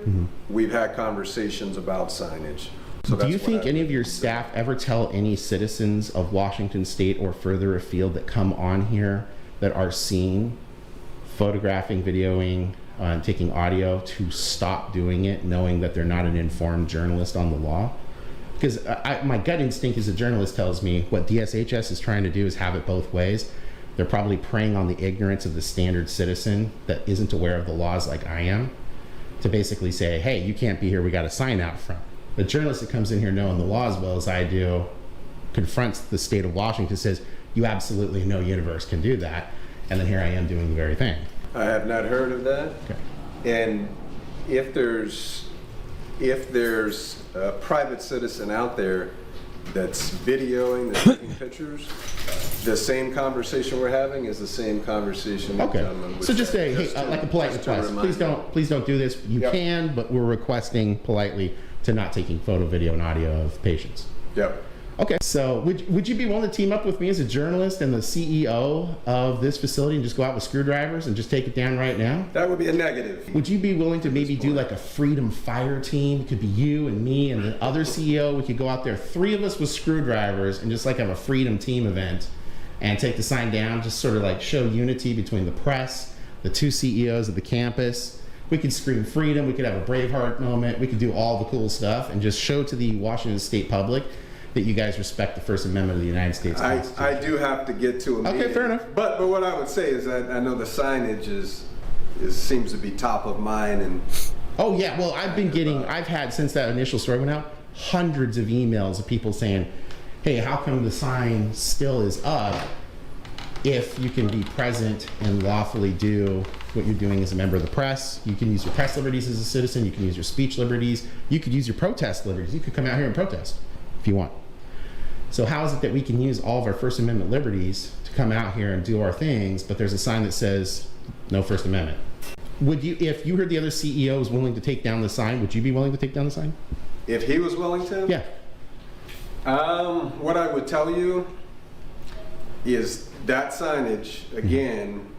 we've had conversations about signage. So do you think any of your staff ever tell any citizens of Washington State or further afield that come on here that are seen photographing, videoing, taking audio to stop doing it, knowing that they're not an informed journalist on the law? Because my gut instinct as a journalist tells me what DSHS is trying to do is have it both ways. They're probably preying on the ignorance of the standard citizen that isn't aware of the laws like I am, to basically say, hey, you can't be here, we got a sign out front. The journalist that comes in here knowing the law as well as I do confronts the state of Washington, says, you absolutely no universe can do that. And then here I am doing the very thing. I have not heard of that. Okay. And if there's a private citizen out there that's videoing, that's taking pictures, the same conversation we're having is the same conversation. Okay. So just say, hey, like a polite request. Please don't do this. You can, but we're requesting politely to not taking photo, video, and audio of patients. Yep. Okay. So would you be willing to team up with me as a journalist and the CEO of this facility and just go out with screwdrivers and just take it down right now? That would be a negative. Would you be willing to maybe do like a freedom fire team? It could be you and me and the other CEO. We could go out there, 3 of us with screwdrivers, and just like have a freedom team event and take the sign down, just sort of like show unity between the press, the 2 CEOs of the campus. We could scream freedom, we could have a Braveheart moment, we could do all the cool stuff and just show to the Washington State public that you guys respect the First Amendment of the United States Constitution. I do have to get to a meeting. Okay, fair enough. But what I would say is that I know the signage seems to be top of mind. And oh yeah, well I've had, since that initial story went out, hundreds of emails of people saying, hey, how come the sign still is up if you can be present and lawfully do what you're doing as a member of the press? You can use your press liberties as a citizen, you can use your speech liberties, you could use your protest liberties, you could come out here and protest if you want. So how is it that we can use all of our First Amendment liberties to come out here and do our things, but there's a sign that says no First Amendment? Would you, if you heard the other CEO was willing to take down the sign, would you be willing to take down the sign? if he was willing to? Yeah. What I would tell you is that signage, again,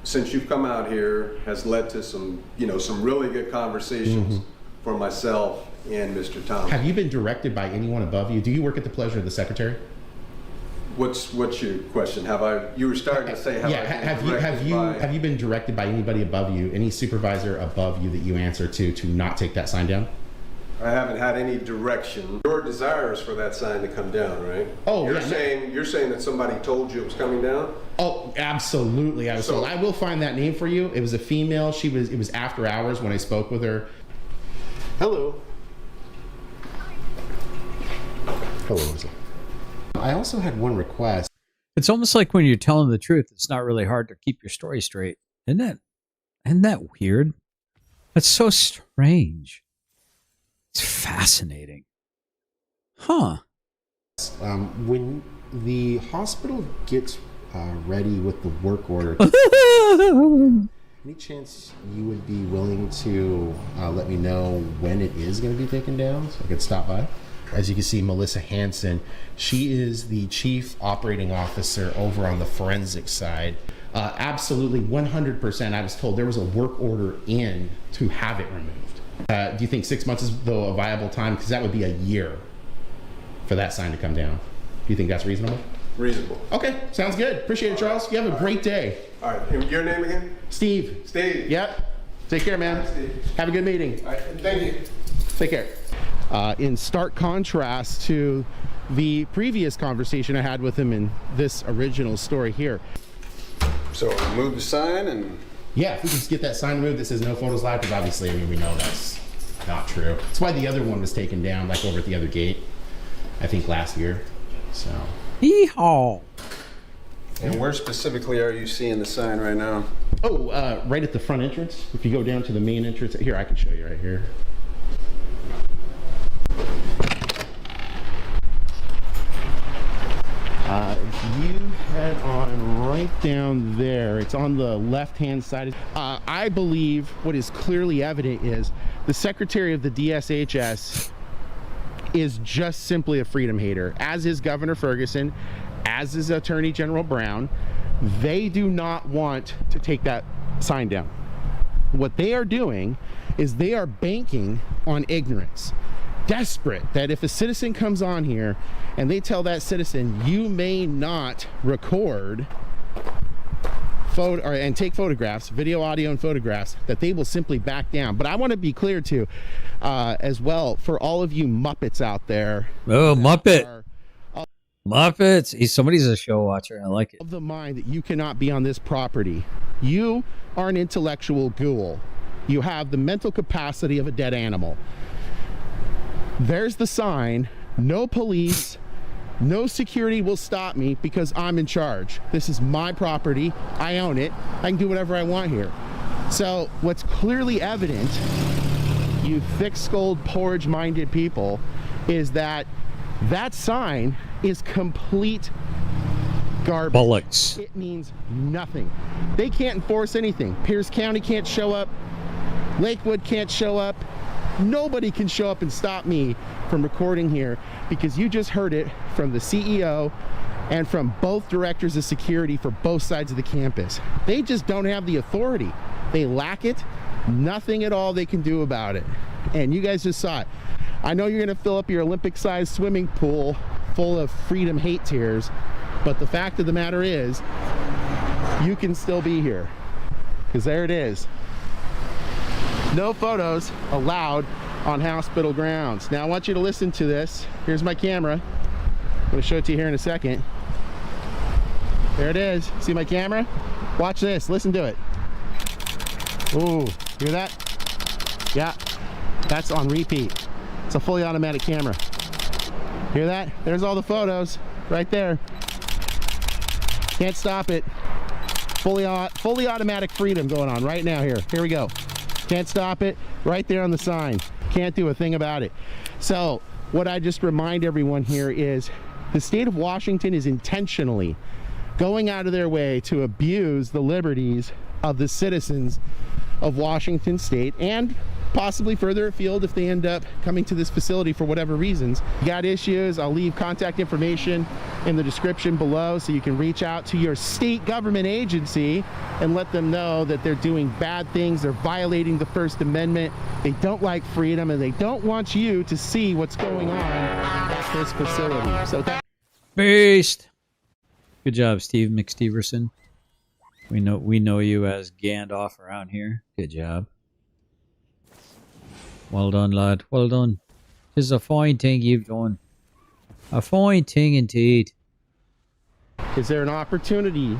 since you've come out here, has led to some, some really good conversations for myself and Mr. Thomas. Have you been directed by anyone above you? Do you work at the pleasure of the secretary? What's your question? You were starting to say have you been directed by anybody above you, any supervisor above you that you answer to not take that sign down? I haven't had any direction. Your desire is for that sign to come down, right? Oh, you're saying that somebody told you it was coming down? Oh, absolutely. I was told. I will find that name for you. It was a female. It was after hours when I spoke with her. Hello. Hello. I also had one request. It's almost like when you're telling the truth, it's not really hard to keep your story straight. Isn't that weird? That's so strange. It's fascinating. Huh. When the hospital gets ready with the work order, any chance you would be willing to let me know when it is going to be taken down so I could stop by? As you can see, Melissa Hansen, she is the chief operating officer over on the forensic side. Absolutely 100%. I was told there was a work order in to have it removed. Do you think 6 months is though a viable time? Because that would be a year for that sign to come down. Do you think that's reasonable? Reasonable. Okay, sounds good. Appreciate it, Charles. You have a great day. All right, and your name again? Steve. Steve. Yep. Take care, man. Hi, Steve. Have a good meeting. All right, thank you. Take care. In stark contrast to the previous conversation I had with him in this original story here. So remove the sign and... Yeah, if we can just get that sign removed that says no photos allowed, because obviously, we know that's not true. That's why the other one was taken down, like over at the other gate, I think last year. So. Yeehaw! And where specifically are you seeing the sign right now? Oh, right at the front entrance. If you go down to the main entrance, here, I can show you right here. You head on right down there. It's on the left-hand side. I believe what is clearly evident is the Secretary of the DSHS is just simply a freedom hater, as is Governor Ferguson, as is Attorney General Brown. They do not want to take that sign down. What they are doing is they are banking on ignorance. Desperate that if a citizen comes on here and they tell that citizen, you may not record and take photographs, video, audio, and photographs, that they will simply back down. But I want to be clear too, as well, for all of you Muppets out there. Oh, Muppet. Muppets. Somebody's a show watcher. I like it. Of the mind that you cannot be on this property. You are an intellectual ghoul. You have the mental capacity of a dead animal. There's the sign. No police, no security will stop me because I'm in charge. This is my property. I own it. I can do whatever I want here. So what's clearly evident, you thick-skulled, porridge-minded people, is that that sign is complete garbage. Bollocks. It means nothing. They can't enforce anything. Pierce County can't show up. Lakewood can't show up. Nobody can show up and stop me from recording here, because you just heard it from the CEO and from both directors of security for both sides of the campus. They just don't have the authority. They lack it. Nothing at all they can do about it. And you guys just saw it. I know you're going to fill up your Olympic-sized swimming pool full of freedom hate tears, but the fact of the matter is, you can still be here, because there it is. No photos allowed on hospital grounds. Now I want you to listen to this. Here's my camera. I'm going to show it to you here in a second. There it is. See my camera? Watch this. Listen to it. Ooh, hear that? Yeah, that's on repeat. It's a fully automatic camera. Hear that? There's all the photos right there. Can't stop it. Fully automatic freedom going on right now here. Here we go. Can't stop it. Right there on the sign. Can't do a thing about it. So what I just remind everyone here is the state of Washington is intentionally going out of their way to abuse the liberties of the citizens of Washington State, and possibly further afield if they end up coming to this facility for whatever reasons. You got issues, I'll leave contact information in the description below so you can reach out to your state government agency and let them know that they're doing bad things, they're violating the First Amendment, they don't like freedom, and they don't want you to see what's going on at this facility. So Beast. Good job, Steve McSteverson. We know you as Gandalf around here. Good job. Well done, lad. Well done. This is a fine thing you've done. A fine thing indeed. Is there an opportunity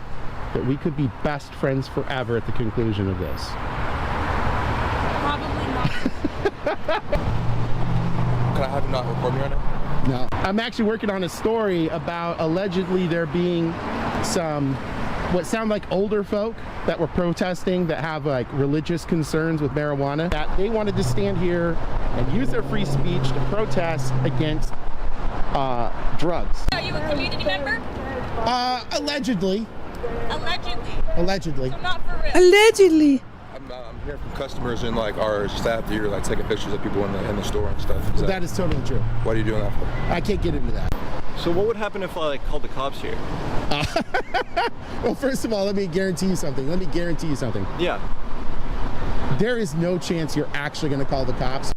that we could be best friends forever at the conclusion of this? Probably not. Can I have you not record me right now? No. I'm actually working on a story about allegedly there being some what sound like older folk that were protesting that have like religious concerns with marijuana, that they wanted to stand here and use their free speech to protest against drugs. Are you a community member? Allegedly. Allegedly. So not for real. Allegedly. I'm hearing from customers and like our staff here, like taking pictures of people in the store and stuff. That is totally true. What are you doing that for? I can't get into that. So what would happen if I like called the cops here? Well, first of all, let me guarantee you something. Yeah. There is no chance you're actually going to call the cops.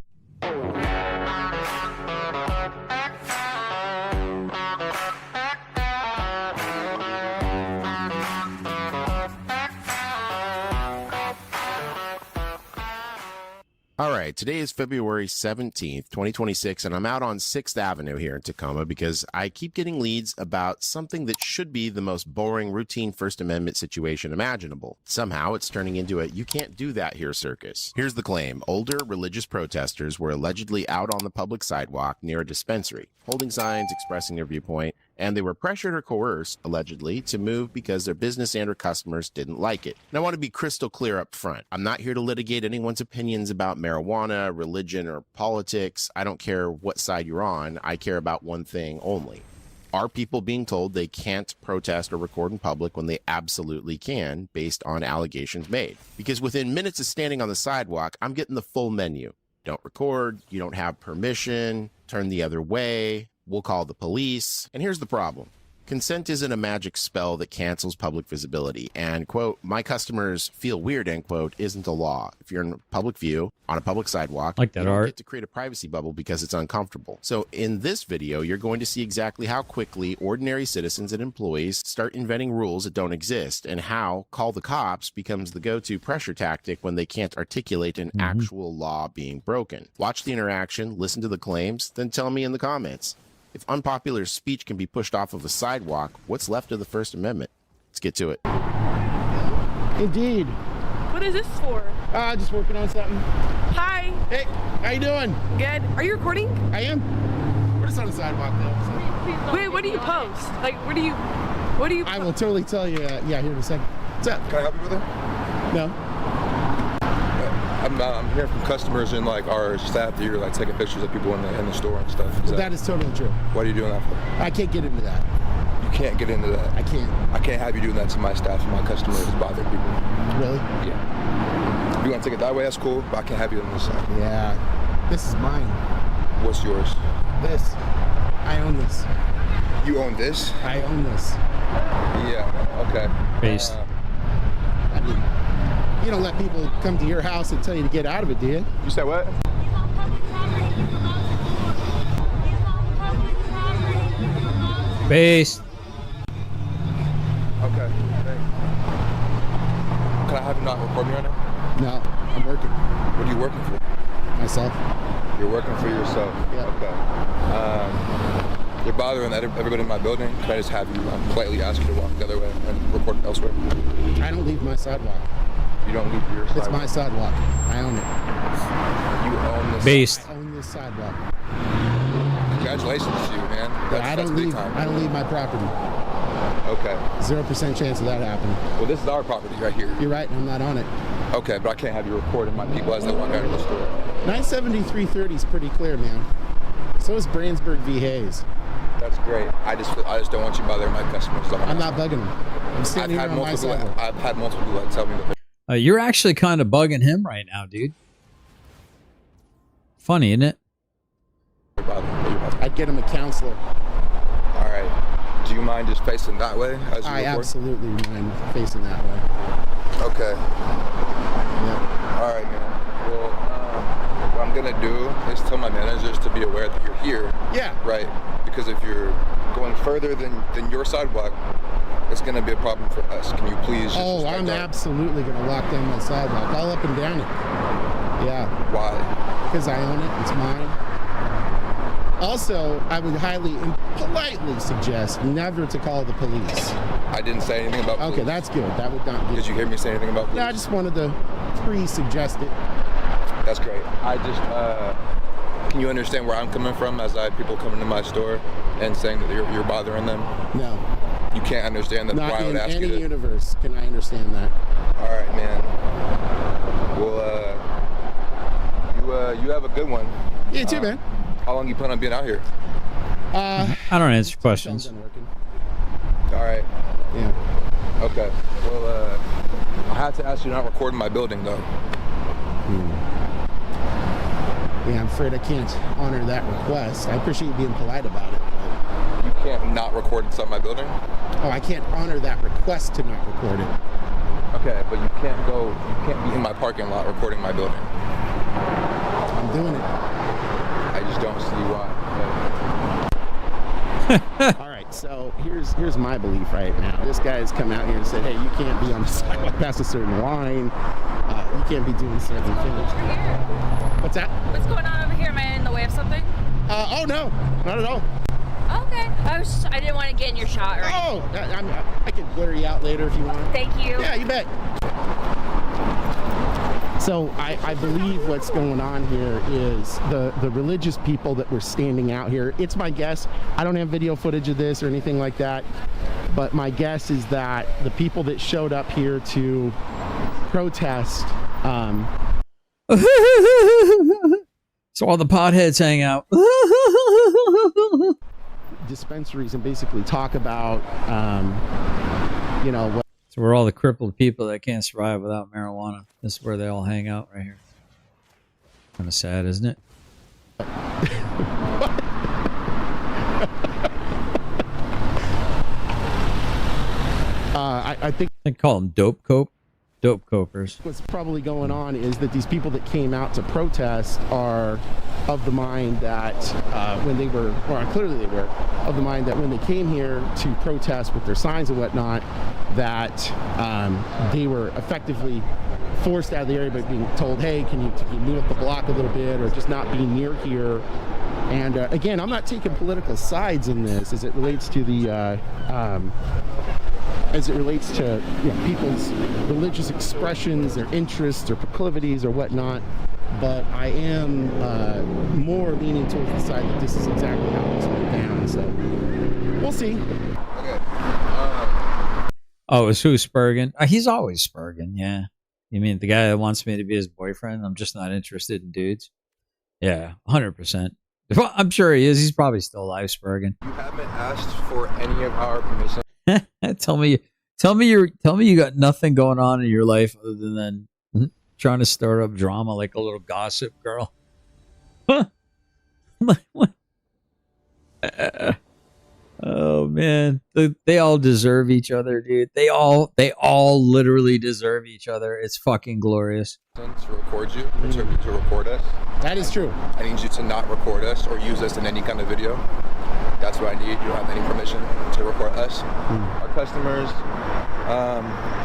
All right, today is February 17th, 2026, and I'm out on 6th Avenue here in Tacoma because I keep getting leads about something that should be the most boring, routine First Amendment situation imaginable. Somehow it's turning into a you can't do that here circus. Here's the claim. Older religious protesters were allegedly out on the public sidewalk near a dispensary, holding signs expressing their viewpoint, and they were pressured or coerced, allegedly, to move because their business and or customers didn't like it. And I want to be crystal clear up front. I'm not here to litigate anyone's opinions about marijuana, religion, or politics. I don't care what side you're on. I care about one thing only. Are people being told they can't protest or record in public when they absolutely can based on allegations made? Because within minutes of standing on the sidewalk, I'm getting the full menu. Don't record, you don't have permission, turn the other way, we'll call the police. And here's the problem. Consent isn't a magic spell that cancels public visibility. And, quote, my customers feel weird, end quote, isn't a law. If you're in public view, on a public sidewalk, like that you don't art. get to create a privacy bubble because it's uncomfortable. So in this video, you're going to see exactly how quickly ordinary citizens and employees start inventing rules that don't exist, and how call the cops becomes the go-to pressure tactic when they can't articulate an actual law being broken. Watch the interaction, listen to the claims, then tell me in the comments. If unpopular speech can be pushed off of a sidewalk, what's left of the First Amendment? Let's get to it. Indeed. What is this for? Just working on something. Hi. Hey, how you doing? Good. Are you recording? I am. We're just on the sidewalk though. Wait, what do you post? Like, what do you? I will totally tell you. Yeah, here in a second. What's up? Can I help you with it? No. I'm hearing from customers and like our staff that you're like taking pictures of people in the store and stuff. That is totally true. What are you doing that for? I can't get into that. You can't get into that. I can't. I can't have you doing that to my staff and my customers bothering people. Really? Yeah. If you want to take it that way, that's cool, but I can't have you on this side. Yeah. This is mine. What's yours? This. I own this. You own this? I own this. Yeah. Okay. Based. I mean, you don't let people come to your house and tell you to get out of it, do you? You said what? Based. Okay, thanks. Can I have you not record me right now? No, I'm working. What are you working for? Myself. You're working for yourself? Yeah. Okay. You're bothering everybody in my building. Can I just have you politely ask you to walk the other way and record elsewhere? I don't leave my sidewalk. You don't leave your sidewalk? It's my sidewalk. I own it. You own this? Based. I own this sidewalk. Congratulations to you, man. I don't leave my property. Okay. 0% chance of that happening. Well, this is our property right here. You're right, I'm not on it. Okay, but I can't have you recording my people as they walk out of the store. 97330 is pretty clear, man. So is Brandsburg v. Hayes. That's great. I just don't want you bothering my customers. I'm not bugging them. I'm standing here on my sidewalk. I've had multiple people tell me that. You're actually kind of bugging him right now, dude. Funny, isn't it? I'd get him a counselor. All right. Do you mind just facing that way as you I record? absolutely mind facing that way. Okay. Yeah. All right, man. Well, what I'm gonna do is tell my managers to be aware that you're here. Yeah. Right. Because if you're going further than your sidewalk, it's gonna be a problem for us. Can you please? Oh, I'm absolutely gonna lock down my sidewalk, all up and down it. Yeah. Why? Because I own it. It's mine. Also, I would highly and politely suggest never to call the police. I didn't say anything about police. Okay, that's good. That would not be. Did you hear me say anything about police? No, I just wanted to pre-suggest it. That's great. I just, can you understand where I'm coming from as I have people coming to my store and saying that you're bothering them? No. You can't understand that. Not why I would in ask any you to... universe can I understand that. All right, man. Well, you have a good one. You too, man. How long you plan on being out here? I don't answer questions. All right. Yeah. Okay. Well, I had to ask you not recording my building, though. Yeah, I'm afraid I can't honor that request. I appreciate you being polite about it. But... You can't not record inside my building? Oh, I can't honor that request to not record it. Okay, but you can't be in my parking lot recording my building. I'm doing it. I just don't see why. All right, so here's my belief right now. This guy has come out here and said, hey, you can't be on the sidewalk past a certain line. You can't be doing certain things. What's that? What's going on over here? Am I in the way of something? Oh, no, not at all. Okay. I didn't want to get in your shot. Right? Oh, I can blur you out later if you want. Thank you. Yeah, you bet. So I believe what's going on here is the religious people that were standing out here. It's my guess. I don't have video footage of this or anything like that. But my guess is that the people that showed up here to protest. So all the potheads hang out. dispensaries and basically talk about, you know, what. So we're all the crippled people that can't survive without marijuana. This is where they all hang out right here. Kind of sad, isn't it? I think they call them dope copers. What's probably going on is that these people that came out to protest are of the mind that when they were, or clearly they were, of the mind that when they came here to protest with their signs and whatnot, that they were effectively forced out of the area by being told, hey, can you move up the block a little bit, or just not be near here. And again, I'm not taking political sides in this as it relates to the people's religious expressions, their interests, their proclivities, or whatnot. But I am more leaning towards the side that this is exactly how this went down. So we'll see. Okay. Oh, is who Spurgeon? He's always Spurgeon, yeah. You mean the guy that wants me to be his boyfriend? I'm just not interested in dudes. Yeah, 100%. Well, I'm sure he is. He's probably still alive, Spurgeon. You haven't asked for any of our permission. Tell me you got nothing going on in your life other than trying to start up drama like a little gossip girl. Oh man, they all deserve each other, dude. They all literally deserve each other. It's fucking glorious. To record you, to record us. That is true. I need you to not record us or use us in any kind of video. That's what I need. You don't have any permission to record us. Our customers,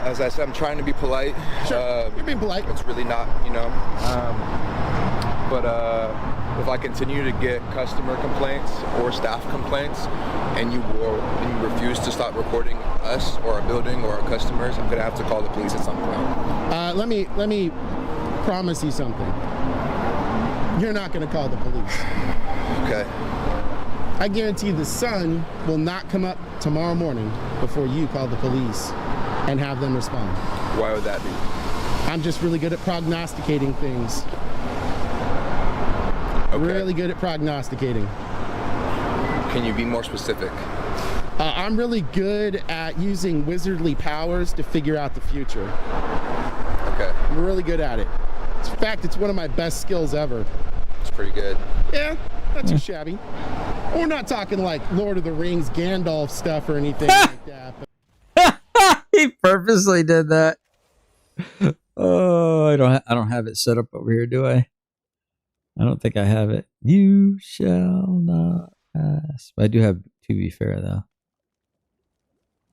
as I said, I'm trying to be polite. Sure, you're being polite. It's really not, you know. But if I continue to get customer complaints or staff complaints, and you refuse to stop recording us or our building or our customers, I'm gonna have to call the police at some point. Let me promise you something. You're not gonna call the police. Okay. I guarantee the sun will not come up tomorrow morning before you call the police and have them respond. Why would that be? I'm just really good at prognosticating things. Okay. Really good at prognosticating. Can you be more specific? I'm really good at using wizardly powers to figure out the future. Okay. I'm really good at it. In fact, it's one of my best skills ever. It's pretty good. Yeah, not too shabby. We're not talking like Lord of the Rings Gandalf stuff or anything like that. But He purposely did that. Oh, I don't have it set up over here, do I? I don't think I have it. You shall not pass. But I do have To Be Fair, though.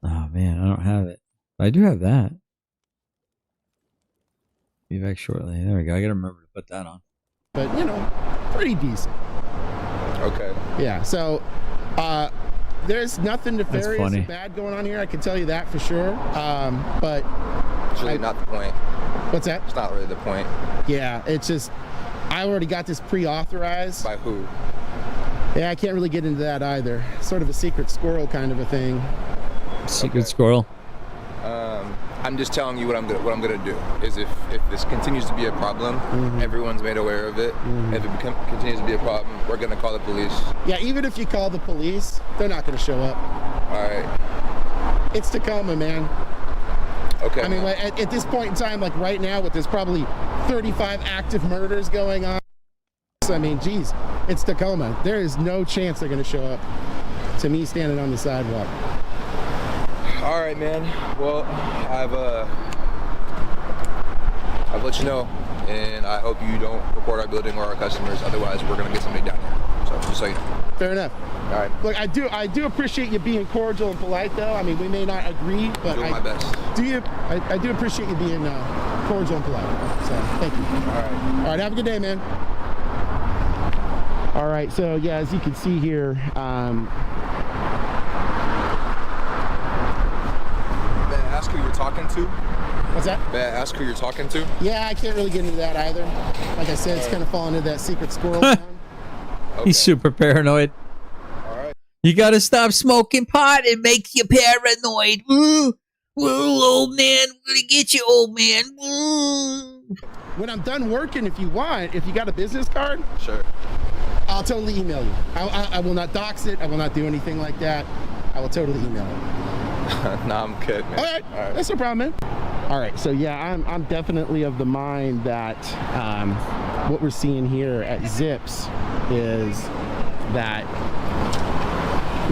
Oh, man, I don't have it. But I do have that. Be back shortly. There we go. I got to remember to put that on. But, you know, pretty decent. Okay. Yeah, so there's nothing nefarious or bad going on here. I can tell you that for sure. But it's really not the point. What's that? It's not really the point. Yeah, it's just I already got this pre-authorized. By who? Yeah, I can't really get into that either. Sort of a secret squirrel kind of a thing. Secret squirrel. I'm just telling you what I'm gonna do is if this continues to be a problem, everyone's made aware of it. If it continues to be a problem, we're gonna call the police. Yeah, even if you call the police, they're not gonna show up. All right. It's Tacoma, man. Okay. I mean, at this point in time, like right now, with there's probably 35 active murders going on. So, I mean, geez, it's Tacoma. There is no chance they're gonna show up to me standing on the sidewalk. All right, man. Well, I've let you know, and I hope you don't report our building or our customers. Otherwise, we're gonna get somebody down here. So just so you know. Fair enough. All right. Look, I do appreciate you being cordial and polite, though. I mean, we may not agree, but doing my best. I do appreciate you being cordial and polite. So thank you. All right. All right. Have a good day, man. All right. So yeah, as you can see here. Ask who you're talking to? What's that? May I ask who you're talking to? Yeah, I can't really get into that either. Like I said, it's kind of falling into that secret squirrel town. Okay. He's super paranoid. All right. You gotta stop smoking pot. It makes you paranoid. Ooh, old man, we're gonna get you, old man. Ooh. When I'm done working, if you want, if you got a business card. Sure. I'll totally email you. I will not dox it. I will not do anything like that. I will totally email it. Nah, I'm good, man. All right. That's no problem, man. All right, so yeah, I'm definitely of the mind that what we're seeing here at Zips is that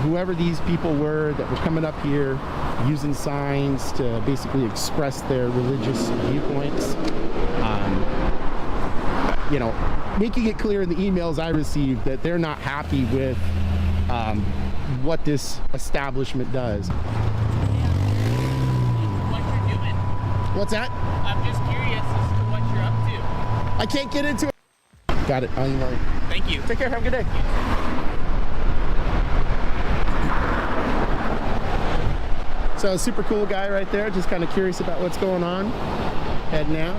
whoever these people were that were coming up here using signs to basically express their religious viewpoints, you know, making it clear in the emails I received that they're not happy with what this establishment does. What you're doing. What's that? I'm just curious as to what you're up to. I can't get into it. Got it. I'll email you. Thank you. Take care. Have a good day. So super cool guy right there. Just kind of curious about what's going on. Heading out.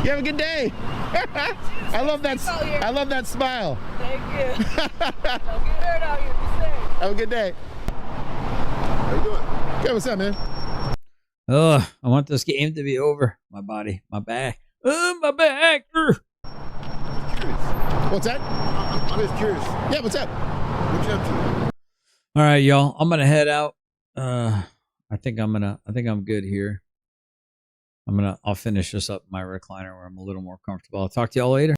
You have a good day. I love that. I love that smile. Thank you. Don't get hurt out here. Be safe. Have a good day. How you doing? Good. What's up, man? Oh, I want this game to be over. My body, my back. My back. What's that? I'm just curious. Yeah, what's up? What you up to? All right, y'all. I'm gonna head out. I think I'm good here. I'll finish this up in my recliner where I'm a little more comfortable. I'll talk to y'all later.